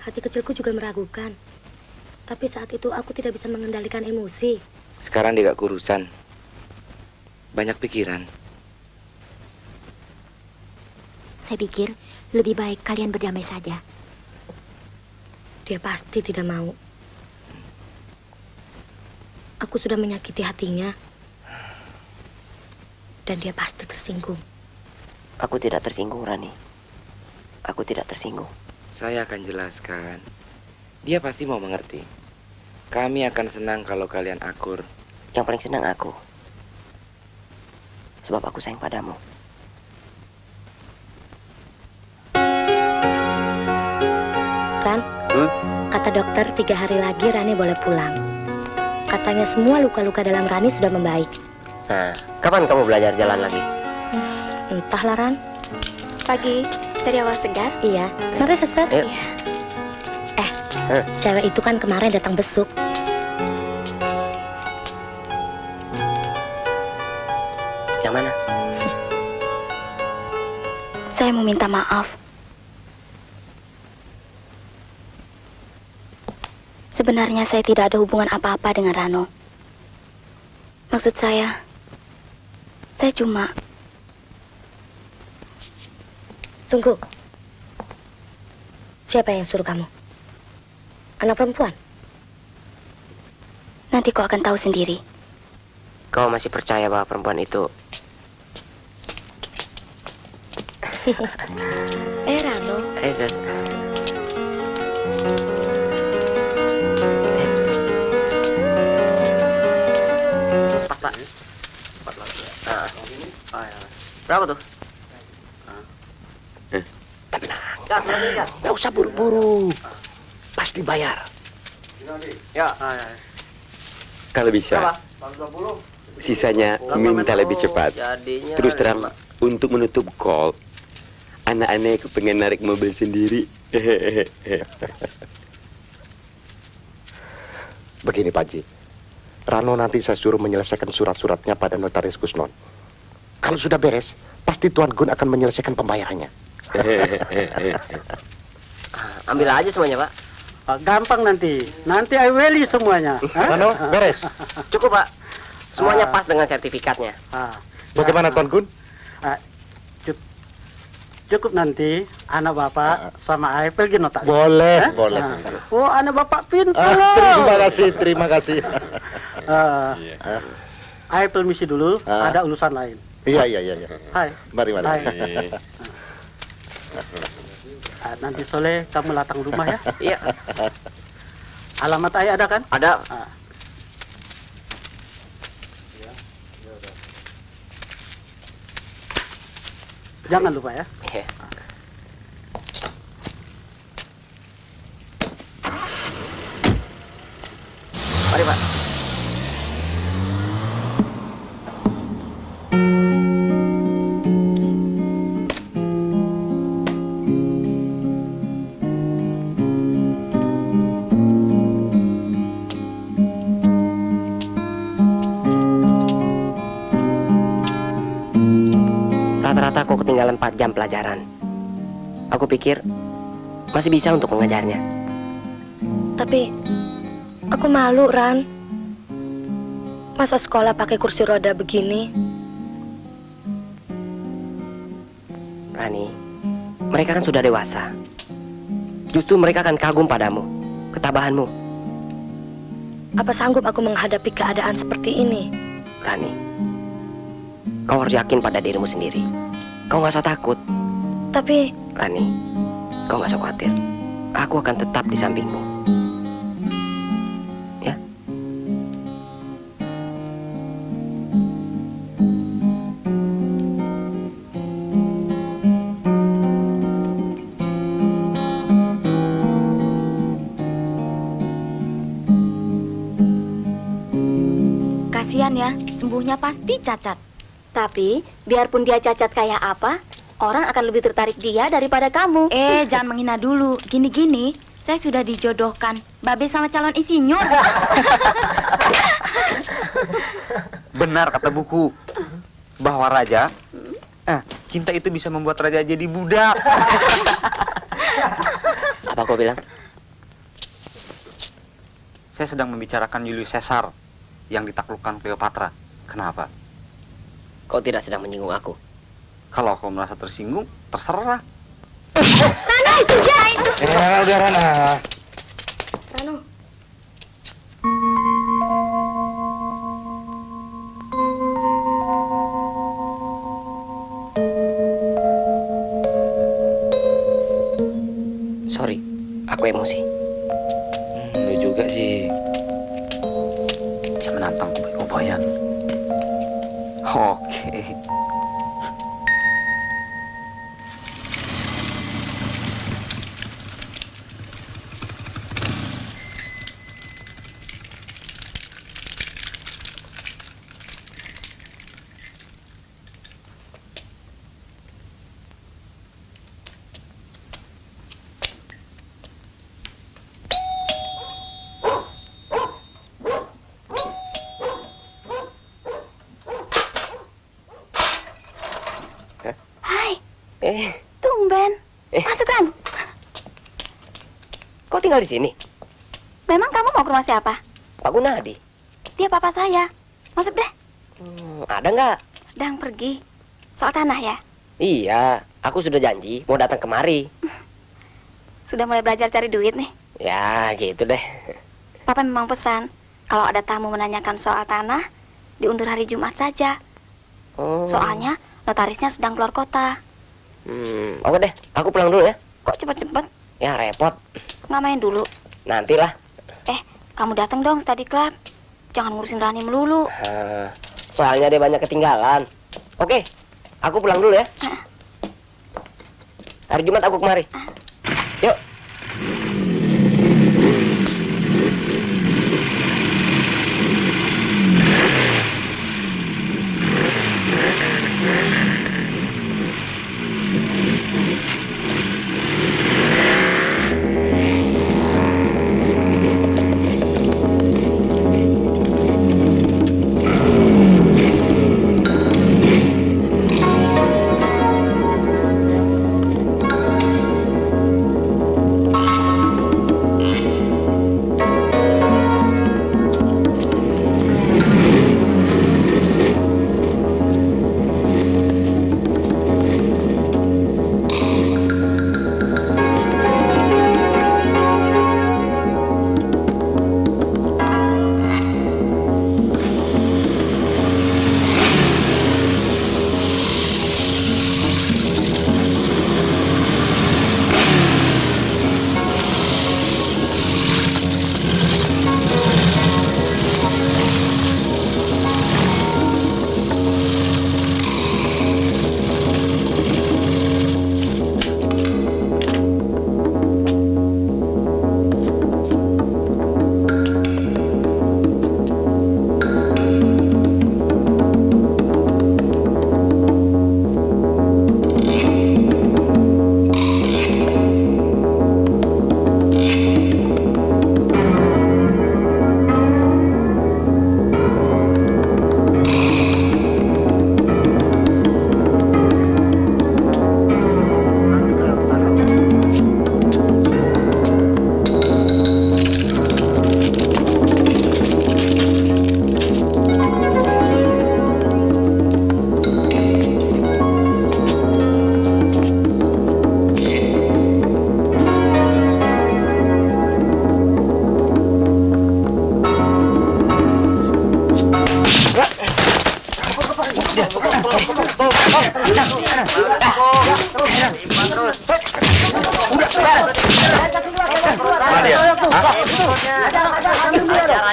Hati kecilku juga meragukan. Tapi saat itu aku tidak bisa mengendalikan emosi. Sekarang dia gak kurusan. Banyak pikiran. Saya pikir lebih baik kalian berdamai saja. Dia pasti tidak mau. Aku sudah menyakiti hatinya. Dan dia pasti tersinggung. Aku tidak tersinggung, Rani. Aku tidak tersinggung. Saya akan jelaskan. Dia pasti mau mengerti. Kami akan senang kalau kalian akur. Yang paling senang aku. Sebab aku sayang padamu. Ran, kata dokter 3 hari lagi Rani boleh pulang. Katanya semua luka-luka dalam Rani sudah membaik. Nah, kapan kamu belajar jalan lagi? Entahlah, Ran. Pagi, cari awal segar. Iya, mari suster. Ayo. Cewek itu kan kemarin datang besuk. Yang mana? Saya mau minta maaf. Sebenarnya saya tidak ada hubungan apa-apa dengan Rano. Maksud saya cuma... Tunggu. Siapa yang suruh kamu? Anak perempuan? Nanti kau akan tahu sendiri. Kau masih percaya bahwa perempuan itu... Rano. Pas, Pak. Berapa tuh? Tenang. Gak usah buru-buru. Pasti bayar. Ya. Kalau bisa, sisanya minta lebih cepat. Jadinya Terus terang, untuk menutup call, anak-anak pengen narik mobil sendiri. Begini Pak Haji, Rano nanti saya suruh menyelesaikan surat-suratnya pada notaris Kusnon. Kalau sudah beres, pasti Tuan Gun akan menyelesaikan pembayarannya. Ambil aja semuanya, Pak. Gampang nanti I weli semuanya. Rano, beres. Cukup, Pak. Semuanya pas dengan sertifikatnya. Bagaimana Tuan Gun? Cukup nanti anak bapak sama Ai pergi notaris. Boleh, boleh. Oh, anak bapak pintar. Terima kasih. Ai permisi dulu, ada urusan lain. Iya. Hai. Mari. Hai. Nanti sore kamu datang rumah ya. Iya. Alamat Ai ada kan? Ada. Jangan lupa ya. Iya. Mari, Pak. Rata-rata aku ketinggalan 4 jam pelajaran. Aku pikir masih bisa untuk mengajarnya. Tapi aku malu, Ran. Masa sekolah pakai kursi roda begini? Rani, mereka kan sudah dewasa. Justru mereka akan kagum padamu, ketabahanmu. Apa sanggup aku menghadapi keadaan seperti ini? Rani, kau harus yakin pada dirimu sendiri. Kau nggak usah takut. Tapi... Rani, kau nggak usah khawatir. Aku akan tetap di sampingmu. Ya? Kasihan ya, sembuhnya pasti cacat. Tapi, biarpun dia cacat kayak apa, orang akan lebih tertarik dia daripada kamu. Jangan menghina dulu. Gini-gini, saya sudah dijodohkan Babe sama calon insinyur. Benar kata buku, bahwa raja, cinta itu bisa membuat raja jadi budak. Apa kau bilang? Saya sedang membicarakan Julius Caesar yang ditaklukkan Cleopatra. Kenapa? Kau tidak sedang menyinggung aku. Kalau kau merasa tersinggung, terserah. Rano, sudah itu. Udah Rana. Rano. Sorry, aku emosi. Lu juga sih. Dia menantang kobayan. Oke. Hai. Tumben. Masuk kan? Kau tinggal di sini? Memang kamu mau ke rumah siapa? Pak Gunadi. Dia papa saya. Masuk deh. Ada nggak? Sedang pergi. Soal tanah ya? Iya, aku sudah janji mau datang kemari. Sudah mulai belajar cari duit nih. Ya, gitu deh. Papa memang pesan, kalau ada tamu menanyakan soal tanah, diundur hari Jumat saja. Soalnya notarisnya sedang keluar kota. Oke deh, aku pulang dulu ya. Kok cepet-cepet? Ya repot. Nggak main dulu. Nantilah. Kamu datang dong study club. Jangan ngurusin Rani melulu. Soalnya dia banyak ketinggalan. Oke, aku pulang dulu ya. Hari Jumat aku kemari. Yuk.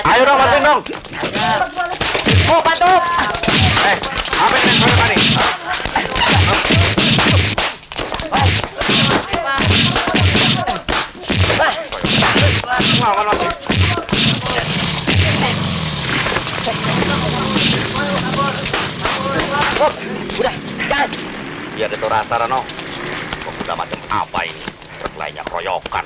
Ayo dong, bantuin dong. Oh, bantu. Apa yang saya tadi? Udah, jangan. Biar itu rasa, Rano. Kok udah macam apa ini? Truk lainnya keroyokan.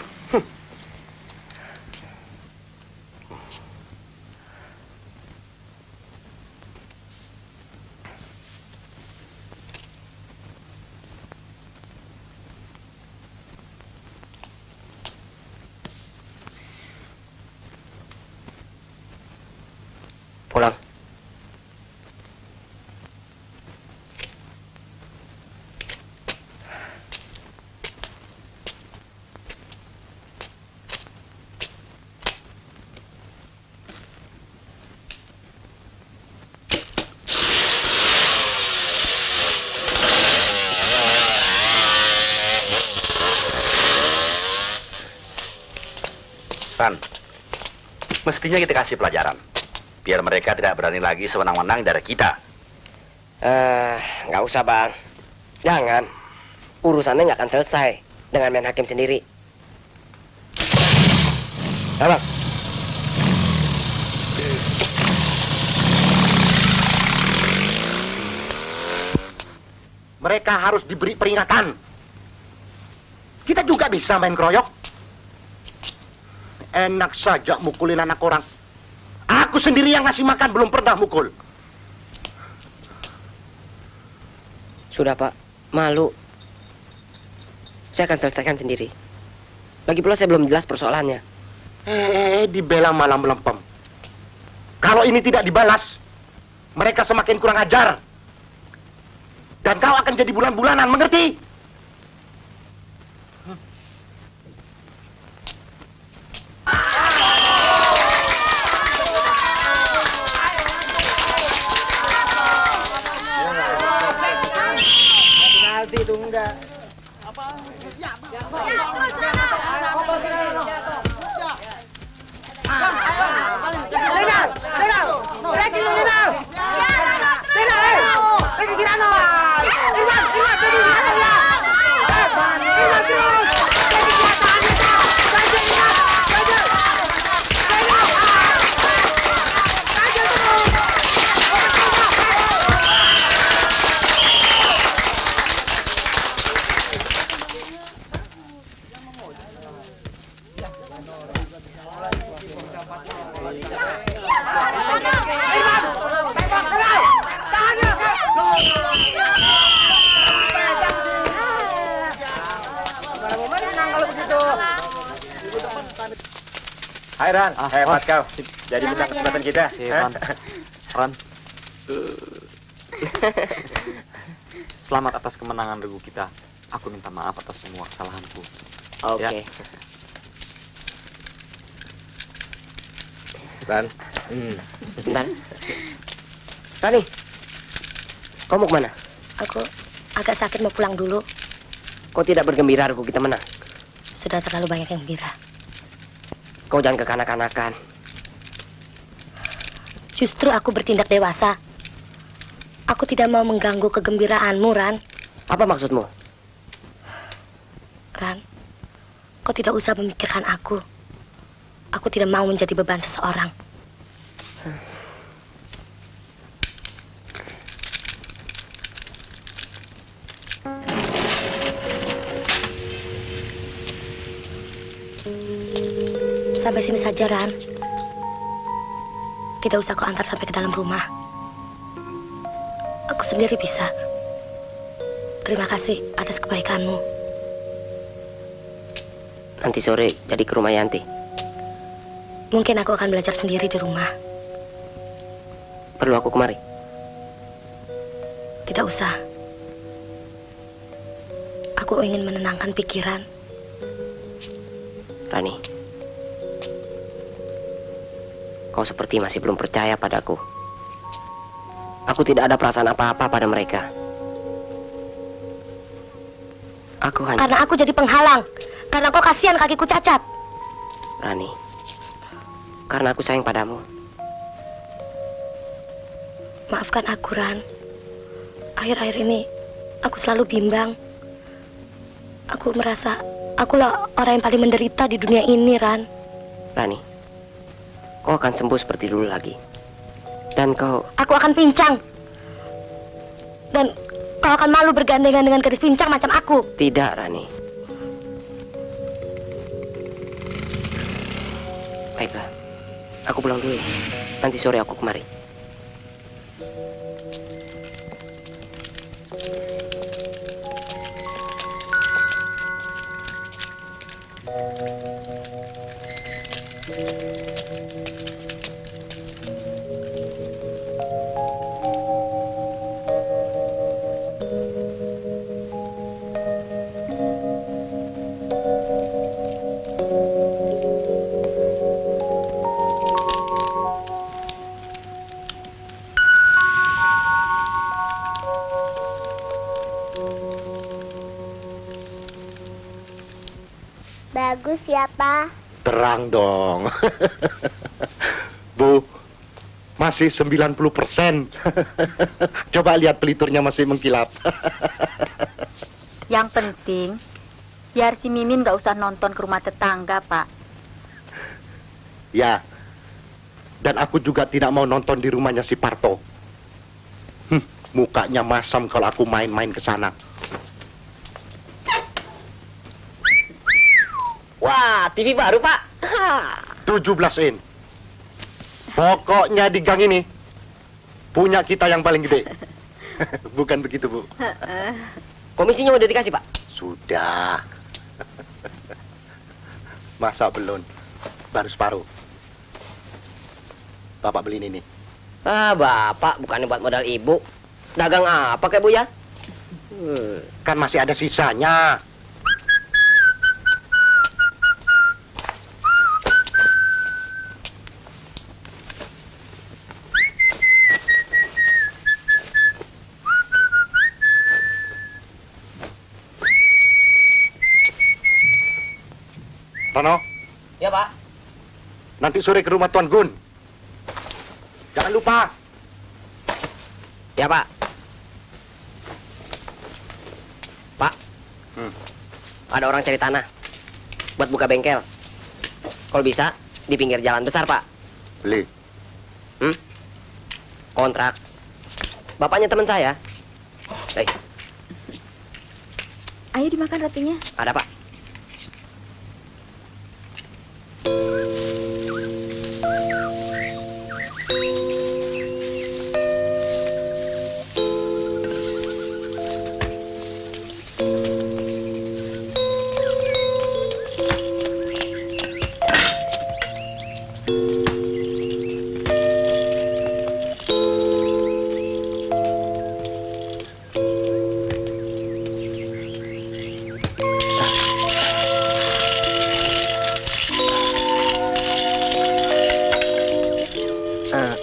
Ran, mestinya kita kasih pelajaran. Biar mereka tidak berani lagi sewenang-wenang dari kita. Nggak usah, Bang. Jangan. Urusannya nggak akan selesai dengan main hakim sendiri. Ya, Bang. Mereka harus diberi peringatan. Kita juga bisa main keroyok. Enak saja mukulin anak orang. Aku sendiri yang ngasih makan belum pernah mukul. Sudah, Pak. Malu. Saya akan selesaikan sendiri. Lagi pula saya belum jelas persoalannya. Dibela malah melempem. Kalau ini tidak dibalas, mereka semakin kurang ajar. Dan kau akan jadi bulan-bulanan, mengerti? Penalti itu enggak. Hai Ran, hebat kau. Jadi bintang kesempatan kita. Ran. Selamat atas kemenangan regu kita. Aku minta maaf atas semua kesalahanku. Oke. Ya. Ran. Bentar. Rani, kau mau kemana? Aku agak sakit, mau pulang dulu. Kau tidak bergembira regu kita menang? Sudah terlalu banyak yang gembira. Kau jangan kekanak-kanakan. Justru aku bertindak dewasa. Aku tidak mau mengganggu kegembiraanmu, Ran. Apa maksudmu? Ran, kau tidak usah memikirkan aku. Aku tidak mau menjadi beban seseorang. Sampai sini saja, Ran. Tidak usah kau antar sampai ke dalam rumah. Aku sendiri bisa. Terima kasih atas kebaikanmu. Nanti sore jadi ke rumah Yanti. Mungkin aku akan belajar sendiri di rumah. Perlu aku kemari? Tidak usah. Aku ingin menenangkan pikiran. Rani, kau seperti masih belum percaya padaku. Aku tidak ada perasaan apa-apa pada mereka. Aku hanya... Karena aku jadi penghalang. Karena kau kasihan kakiku cacat. Rani, karena aku sayang padamu. Maafkan aku, Ran. Akhir-akhir ini aku selalu bimbang. Aku merasa akulah orang yang paling menderita di dunia ini, Ran. Rani, kau akan sembuh seperti dulu lagi. Dan kau... Aku akan pincang. Dan kau akan malu bergandengan dengan gadis pincang macam aku. Tidak, Rani. Baiklah, aku pulang dulu ya. Nanti sore aku kemari. Bagus ya, Pak. Terang dong. Bu, masih 90%. Coba lihat peliturnya masih mengkilap. Yang penting, biar si Mimin nggak usah nonton ke rumah tetangga, Pak. Ya, dan aku juga tidak mau nonton di rumahnya si Parto. Mukanya masam kalau aku main-main ke sana. Wah, TV baru, Pak. 17 in. Pokoknya di gang ini punya kita yang paling gede. Bukan begitu, Bu? Komisinya udah dikasih, Pak? Sudah. Masa belum? Baru separuh. Bapak beliin ini. Ah, Bapak bukannya buat modal Ibu. Dagang apa kayak Bu ya? Kan masih ada sisanya. Rono, Ya, Pak. nanti sore ke rumah Tuan Gun. Jangan lupa. Ya, Pak. Pak. Ada orang cari tanah buat buka bengkel. Kalau bisa di pinggir jalan besar, Pak. Beli. Kontrak. Bapaknya teman saya. Ayo dimakan rotinya. Ada, Pak.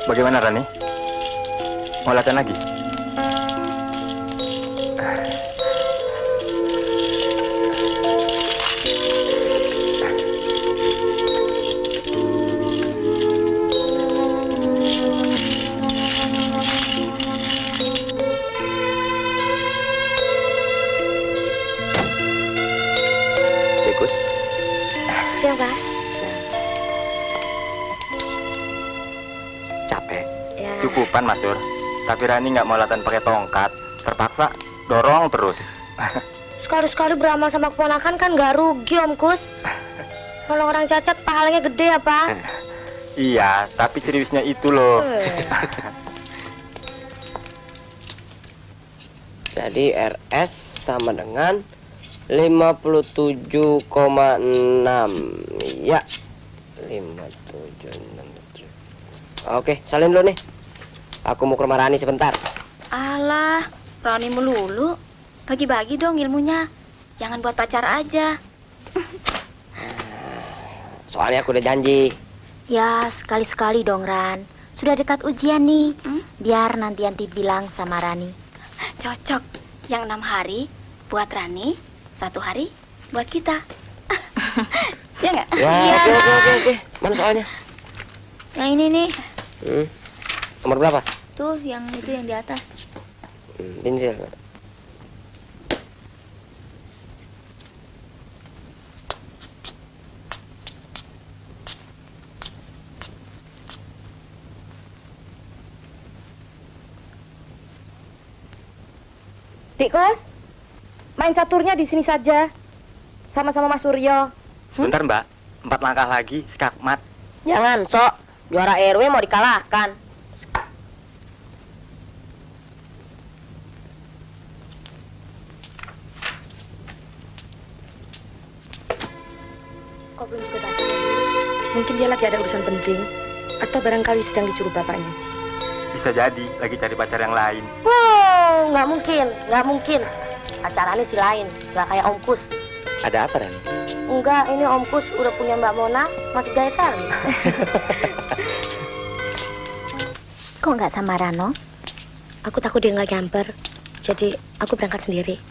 Bagaimana Rani? Mau latihan lagi? Tikus? Siapa? Capek. Ya. Cukupan Mas Sur. Tapi Rani nggak mau latihan pakai tongkat. Terpaksa dorong terus. Sekali-sekali beramal sama keponakan kan nggak rugi Om Kus. Kalau orang cacat pahalanya gede ya Pak? Iya, tapi seriusnya itu loh. Jadi RS sama dengan 57,6. Ya. 57,6. Oke, salin dulu nih. Aku mau ke rumah Rani sebentar. Alah, Rani melulu. Bagi-bagi dong ilmunya. Jangan buat pacar aja. Soalnya aku udah janji. Ya, sekali-sekali dong, Ran. Sudah dekat ujian nih. Biar nanti bilang sama Rani. Cocok. Yang 6 hari buat Rani, 1 hari buat kita. Ya nggak? Ya, oke. Mana soalnya? Yang ini nih. Nomor berapa? Tuh, yang itu yang di atas. Pensil. Tikus, main caturnya di sini saja. Sama-sama Mas Suryo. Sebentar Mbak, 4 langkah lagi, skakmat. Jangan, Sok. Juara RW mau dikalahkan. Kok belum juga datang? Mungkin dia lagi ada urusan penting. Atau barangkali sedang disuruh bapaknya. Bisa jadi lagi cari pacar yang lain. Wow, nggak mungkin. Acaranya si lain, nggak kayak Om Kus. Ada apa, Rani? Enggak, ini Om Kus udah punya Mbak Mona, masih gaya sali. Kok nggak sama Rano? Aku takut dia nggak nyamper, jadi aku berangkat sendiri.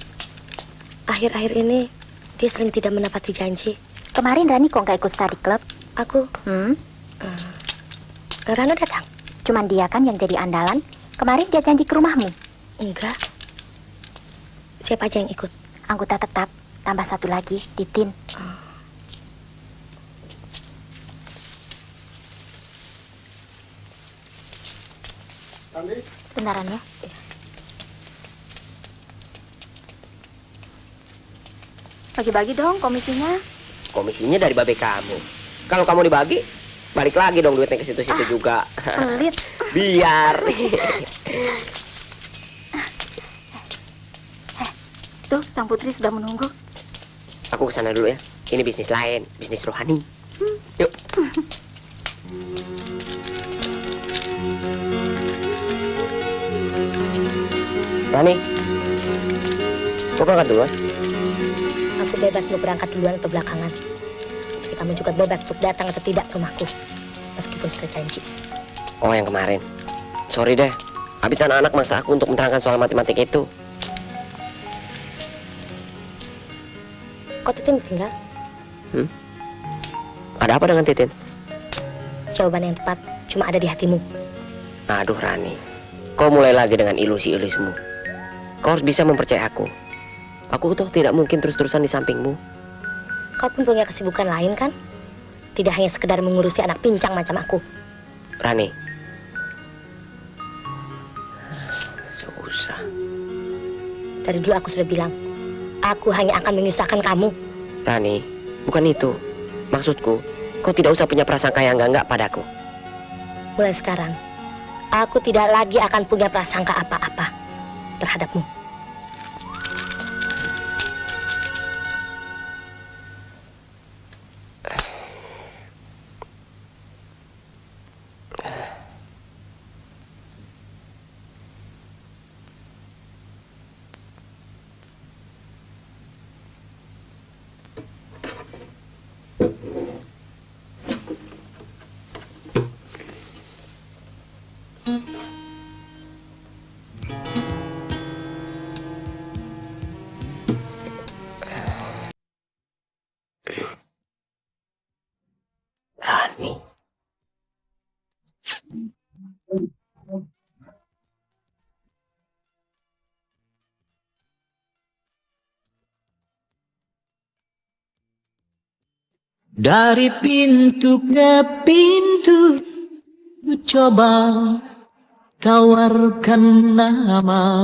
Akhir-akhir ini dia sering tidak menepati janji. Kemarin Rani kok nggak ikut study club? Aku. Rano datang. Cuman dia kan yang jadi andalan. Kemarin dia janji ke rumahmu. Enggak. Siapa aja yang ikut? Anggota tetap. Tambah satu lagi, Titin. Sebentaran ya. Bagi-bagi dong komisinya. Komisinya dari babe kamu. Kalau kamu dibagi, balik lagi dong duitnya ke situ-situ juga. Pelit. Biar. Tuh, Sang Putri sudah menunggu. Aku kesana dulu ya. Ini bisnis lain, bisnis rohani. Yuk. Rani, kau berangkat duluan? Aku bebas mau berangkat duluan atau belakangan. Seperti kamu juga bebas untuk datang atau tidak ke rumahku. Meskipun sudah janji. Oh, yang kemarin. Sorry deh. Habis anak-anak maksa aku untuk menerangkan soal matematik itu. Kok Titin tinggal? Ada apa dengan Titin? Jawaban yang tepat cuma ada di hatimu. Aduh Rani, kau mulai lagi dengan ilusi-ilusimu. Kau harus bisa mempercayai aku. Aku tuh tidak mungkin terus-terusan di sampingmu. Kau pun punya kesibukan lain kan? Tidak hanya sekedar mengurusi anak pincang macam aku. Rani, susah. Dari dulu aku sudah bilang, aku hanya akan menyusahkan kamu. Rani, bukan itu. Maksudku, kau tidak usah punya prasangka yang enggak padaku. Mulai sekarang, aku tidak lagi akan punya prasangka apa-apa terhadapmu. Rani. Dari pintu ke pintu, ku coba tawarkan nama.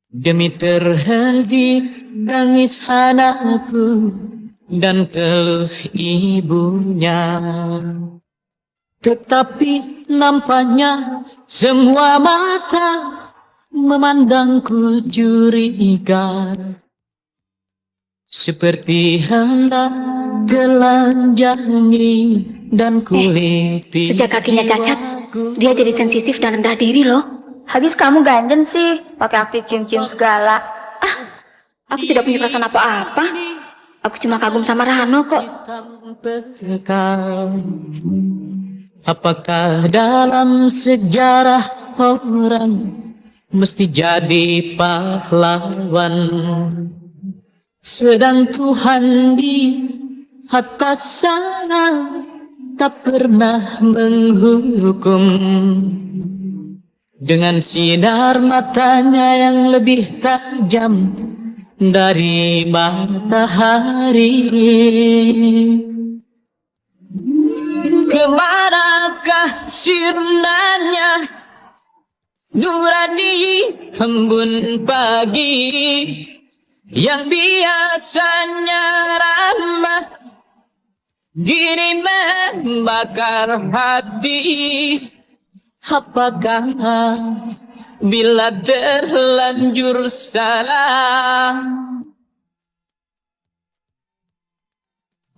Demi terhenti tangis anakku dan keluh ibunya. Tetapi nampaknya semua mata memandangku curiga, seperti hendak telanjangi dan kuliti. Sejak kakinya cacat, dia jadi sensitif dan rendah diri loh. Habis kamu ganjen sih, pakai aktif cium-cium segala. Aku tidak punya perasaan apa-apa. Aku cuma kagum sama Rano kok. Apakah dalam sejarah orang mesti jadi pahlawan, sedang Tuhan di atas sana tak pernah menghukum, dengan sinar matanya yang lebih tajam dari matahari. Kemanakah sirnanya nurani embun pagi yang biasanya ramah, kini membakar hati? Apakah bila terlanjur salah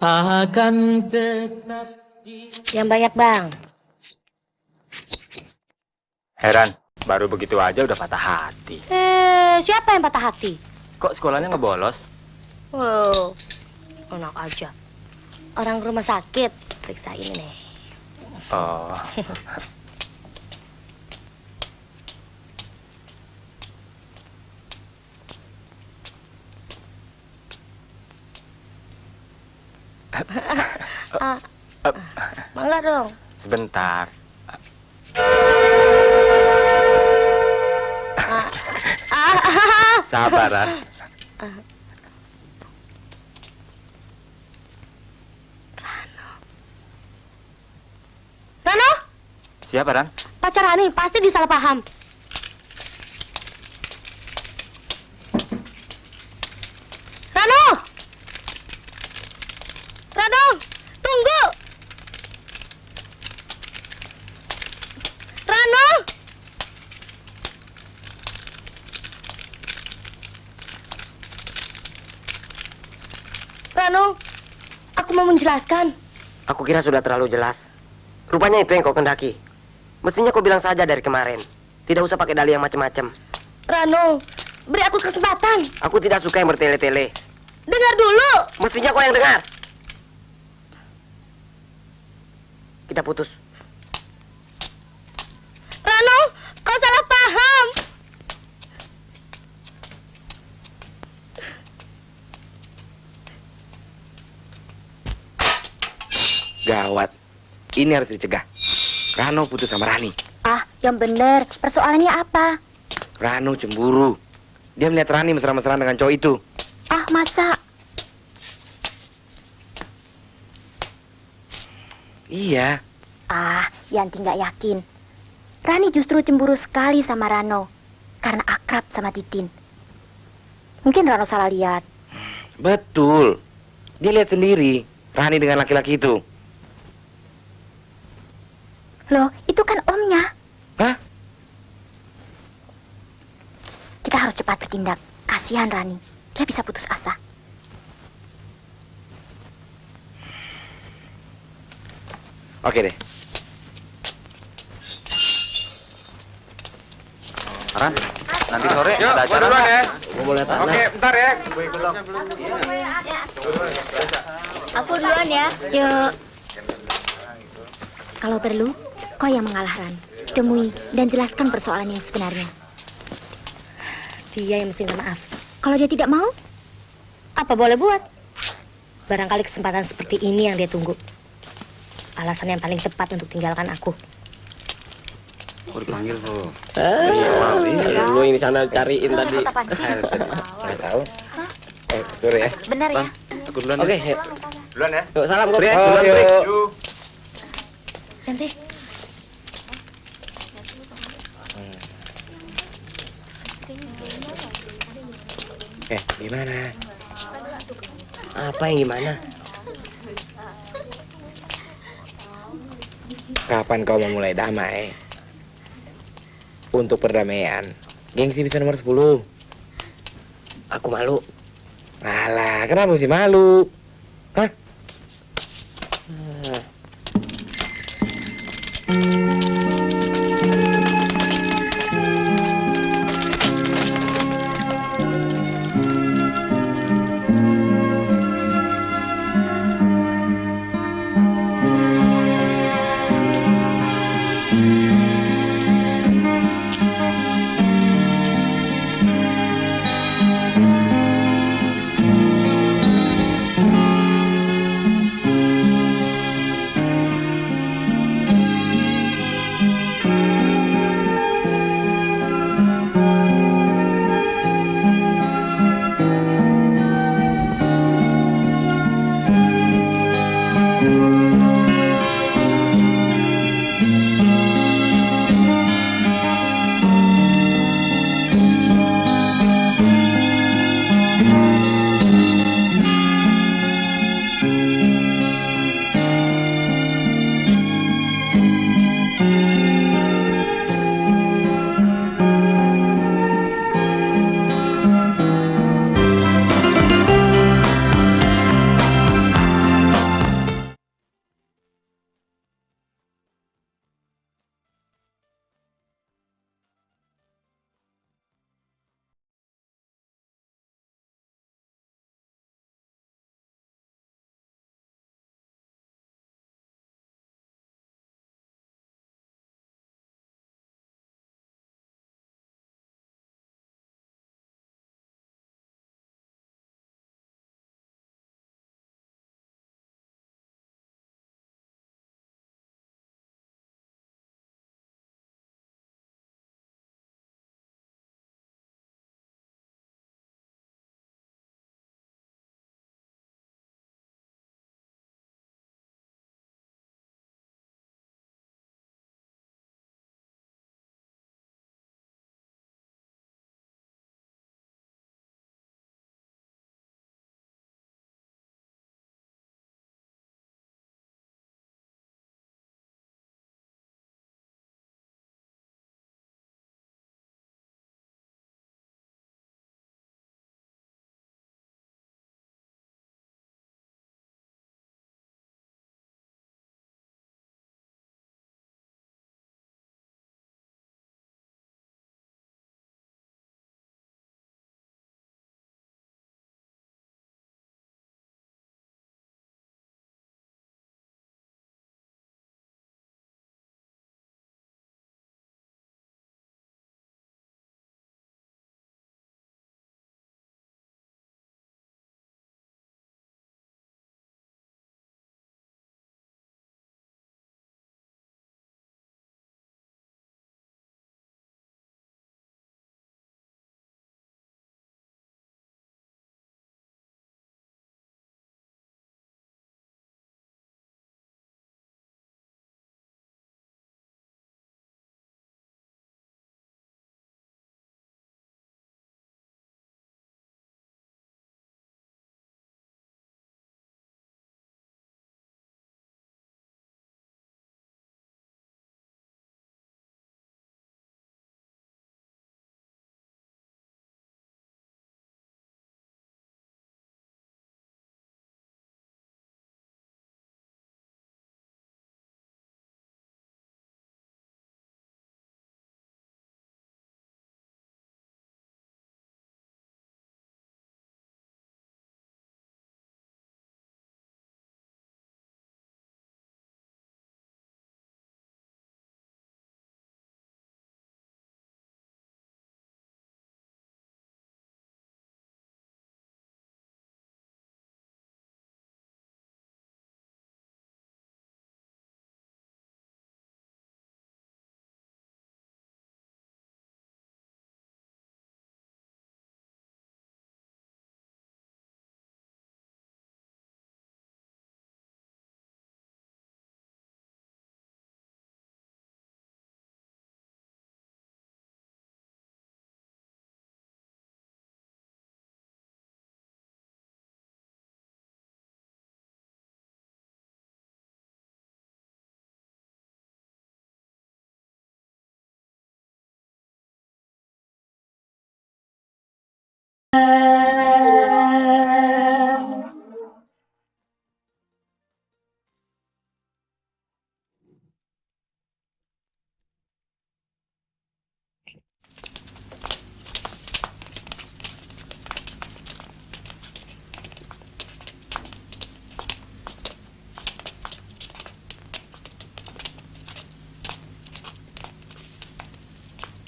akan tetap yang banyak, Bang. Heran, baru begitu aja udah patah hati. Siapa yang patah hati? Kok sekolahnya ngebolos? Wow, enak aja. Orang rumah sakit, periksa ini nih. Oh. Mangga dong. Sebentar. Sabar, Ran. Rano, Siapa, Ran? pacar Rani pasti disalah paham. Rano, Rano, tunggu. Rano. Rano, aku mau menjelaskan. Aku kira sudah terlalu jelas. Rupanya itu yang kau kendaki. Mestinya kau bilang saja dari kemarin. Tidak usah pakai dalih yang macam-macam. Rano, beri aku kesempatan. Aku tidak suka yang bertele-tele. Dengar dulu. Mestinya kau yang dengar. Kita putus. Rano, kau salah paham. Gawat. Ini harus dicegah. Rano putus sama Rani. Ah, yang bener. Persoalannya apa? Rano cemburu. Dia melihat Rani mesra-mesraan dengan cowok itu. Ah, masa? Iya. Ah, Yanti nggak yakin. Rani justru cemburu sekali sama Rano. Karena akrab sama Titin. Mungkin Rano salah lihat. Betul. Dia lihat sendiri. Rani dengan laki-laki itu. Loh, itu kan omnya. Hah? Kita harus cepat bertindak. Kasihan Rani. Dia bisa putus asa. Oke deh. Ran, nanti sore Yuk, ada acara. duluan ya. Mau lihat tanah. Oke, bentar ya. Aku duluan ya. Yuk. Kalau perlu, kau yang mengalah Ran. Temui dan jelaskan persoalan yang sebenarnya. Dia yang mesti minta maaf. Kalau dia tidak mau, Apa boleh buat? Barangkali kesempatan seperti ini yang dia tunggu. Alasan yang paling tepat untuk tinggalkan aku. Oh, dipanggil tuh. Lu yang di sana cariin tadi. Nggak tahu. Sorry ya. benar ya. Aku duluan. Oke, Ya. yuk. Duluan ya. Yuk, salam kau. Oh, Duluan, yuk. Brik. Nanti. Gimana? Apa yang gimana? Kapan kau mau mulai damai? Untuk perdamaian, gengsi bisa nomor 10. Aku malu. Alah, kenapa sih malu? Hah?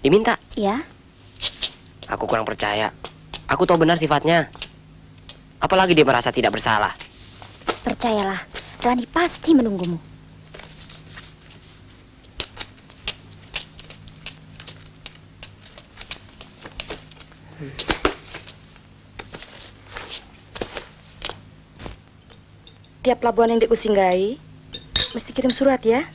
Diminta? Ya. Aku kurang percaya. Aku tahu benar sifatnya. Apalagi dia merasa tidak bersalah. Percayalah, Rani pasti menunggumu. Tiap pelabuhan yang dikusinggahi mesti kirim surat ya.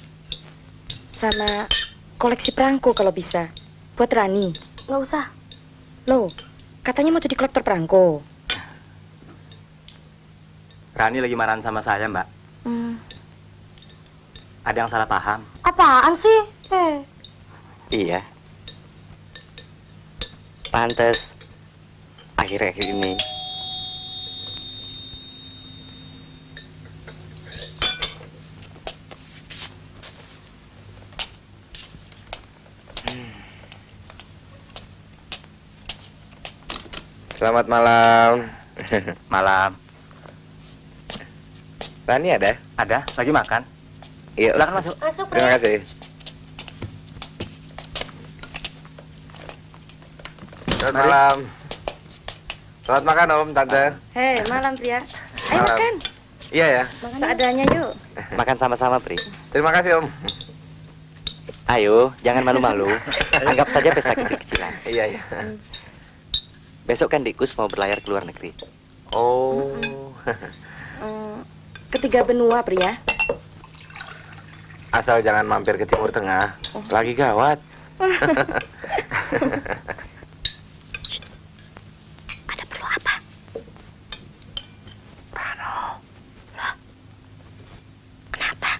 Sama koleksi perangko kalau bisa. Buat Rani. Nggak usah. Loh, katanya mau jadi kolektor perangko. Rani lagi marahan sama saya, Mbak. Ada yang salah paham. Apaan sih? Iya. Pantes. Akhir-akhir ini. Selamat malam. Malam. Rani ada? Ada, lagi makan. Iya. Silakan masuk. Masuk, Terima kasih. Selamat Mari. malam. Selamat makan Om, Tante. Hei, malam Pria. Ayo Malam. makan. Iya ya. Seadanya yuk. Makan sama-sama, Pri. Terima kasih Om. Ayo, jangan malu-malu. Anggap saja pesta kecil-kecilan. Iya ya. Besok kan Dikus mau berlayar ke luar negeri. Oh. Ketiga benua Pria. Asal jangan mampir ke Timur Tengah. Lagi gawat. Ada perlu apa? Rano. Loh. Kenapa?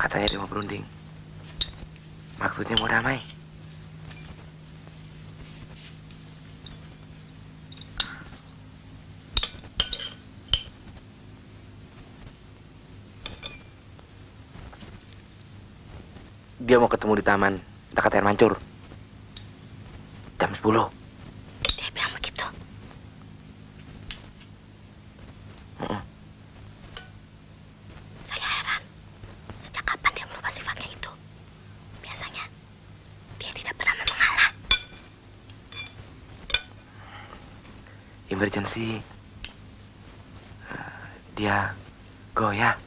Katanya dia mau berunding. Maksudnya mau damai. Dia mau ketemu di taman dekat air mancur. Jam 10. Dia bilang begitu. Saya heran. Sejak kapan dia merubah sifatnya itu? Biasanya dia tidak pernah mengalah. Emergency. Dia goyah.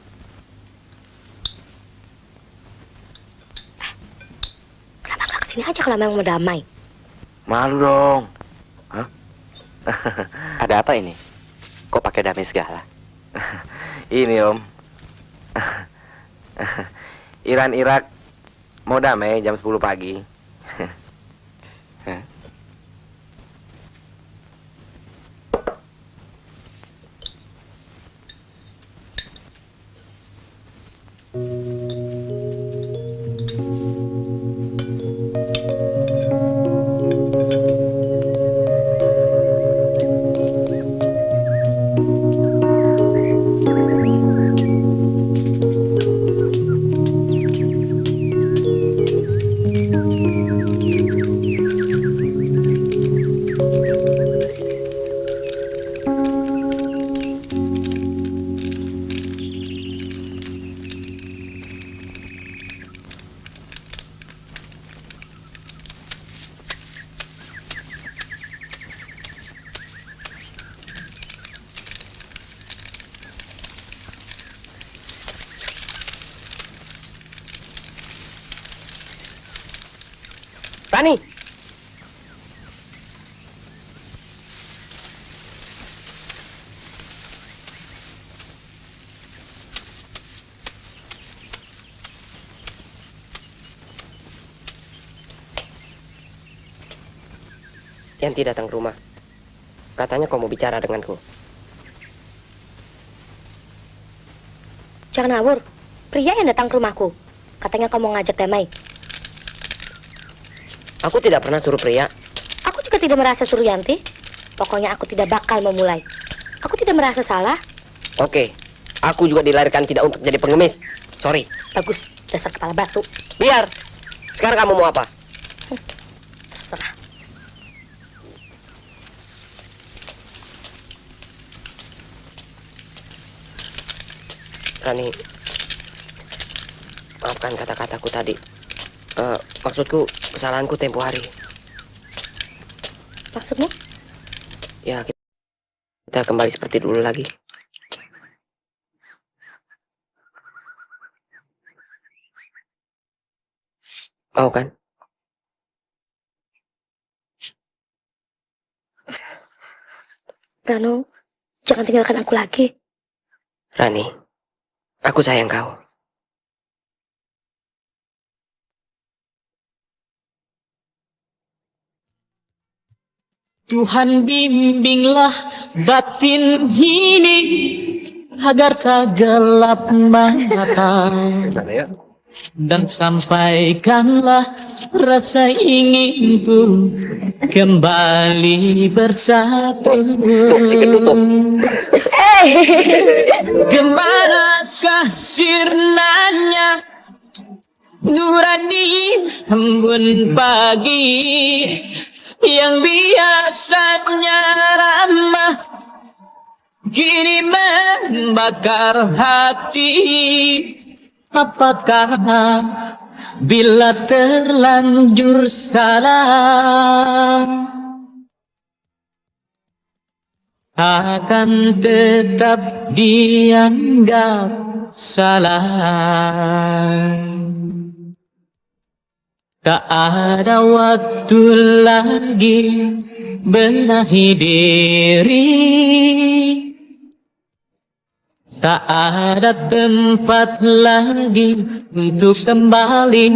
Kenapa nggak kesini aja kalau memang mau damai? Malu dong. Hah? Ada apa ini? Kok pakai damai segala? Ini Om. Iran Irak mau damai jam 10 pagi. Rani! Yanti datang ke rumah. Katanya kau mau bicara denganku. Jangan ngawur. Pria yang datang ke rumahku. Katanya kau mau ngajak damai. Aku tidak pernah suruh pria. Aku juga tidak merasa suruh Yanti. Pokoknya aku tidak bakal memulai. Aku tidak merasa salah. Oke, aku juga dilahirkan tidak untuk jadi pengemis. Sorry. Bagus, dasar kepala batu. Biar. Sekarang kamu mau apa? Terserah. Rani, maafkan kata-kataku tadi. Maksudku, kesalahanku tempo hari. Maksudmu? Ya, kita kembali seperti dulu lagi. Mau kan? Rano, jangan tinggalkan aku lagi. Rani, aku sayang kau. Tuhan bimbinglah batin ini agar tak gelap mata, dan sampaikanlah rasa inginku kembali bersatu. Kemanakah sirnanya nurani embun pagi yang biasanya ramah, kini membakar hati. Apakah bila terlanjur salah akan tetap dianggap salah? Tak ada waktu lagi benahi diri, tak ada tempat lagi untuk kembali.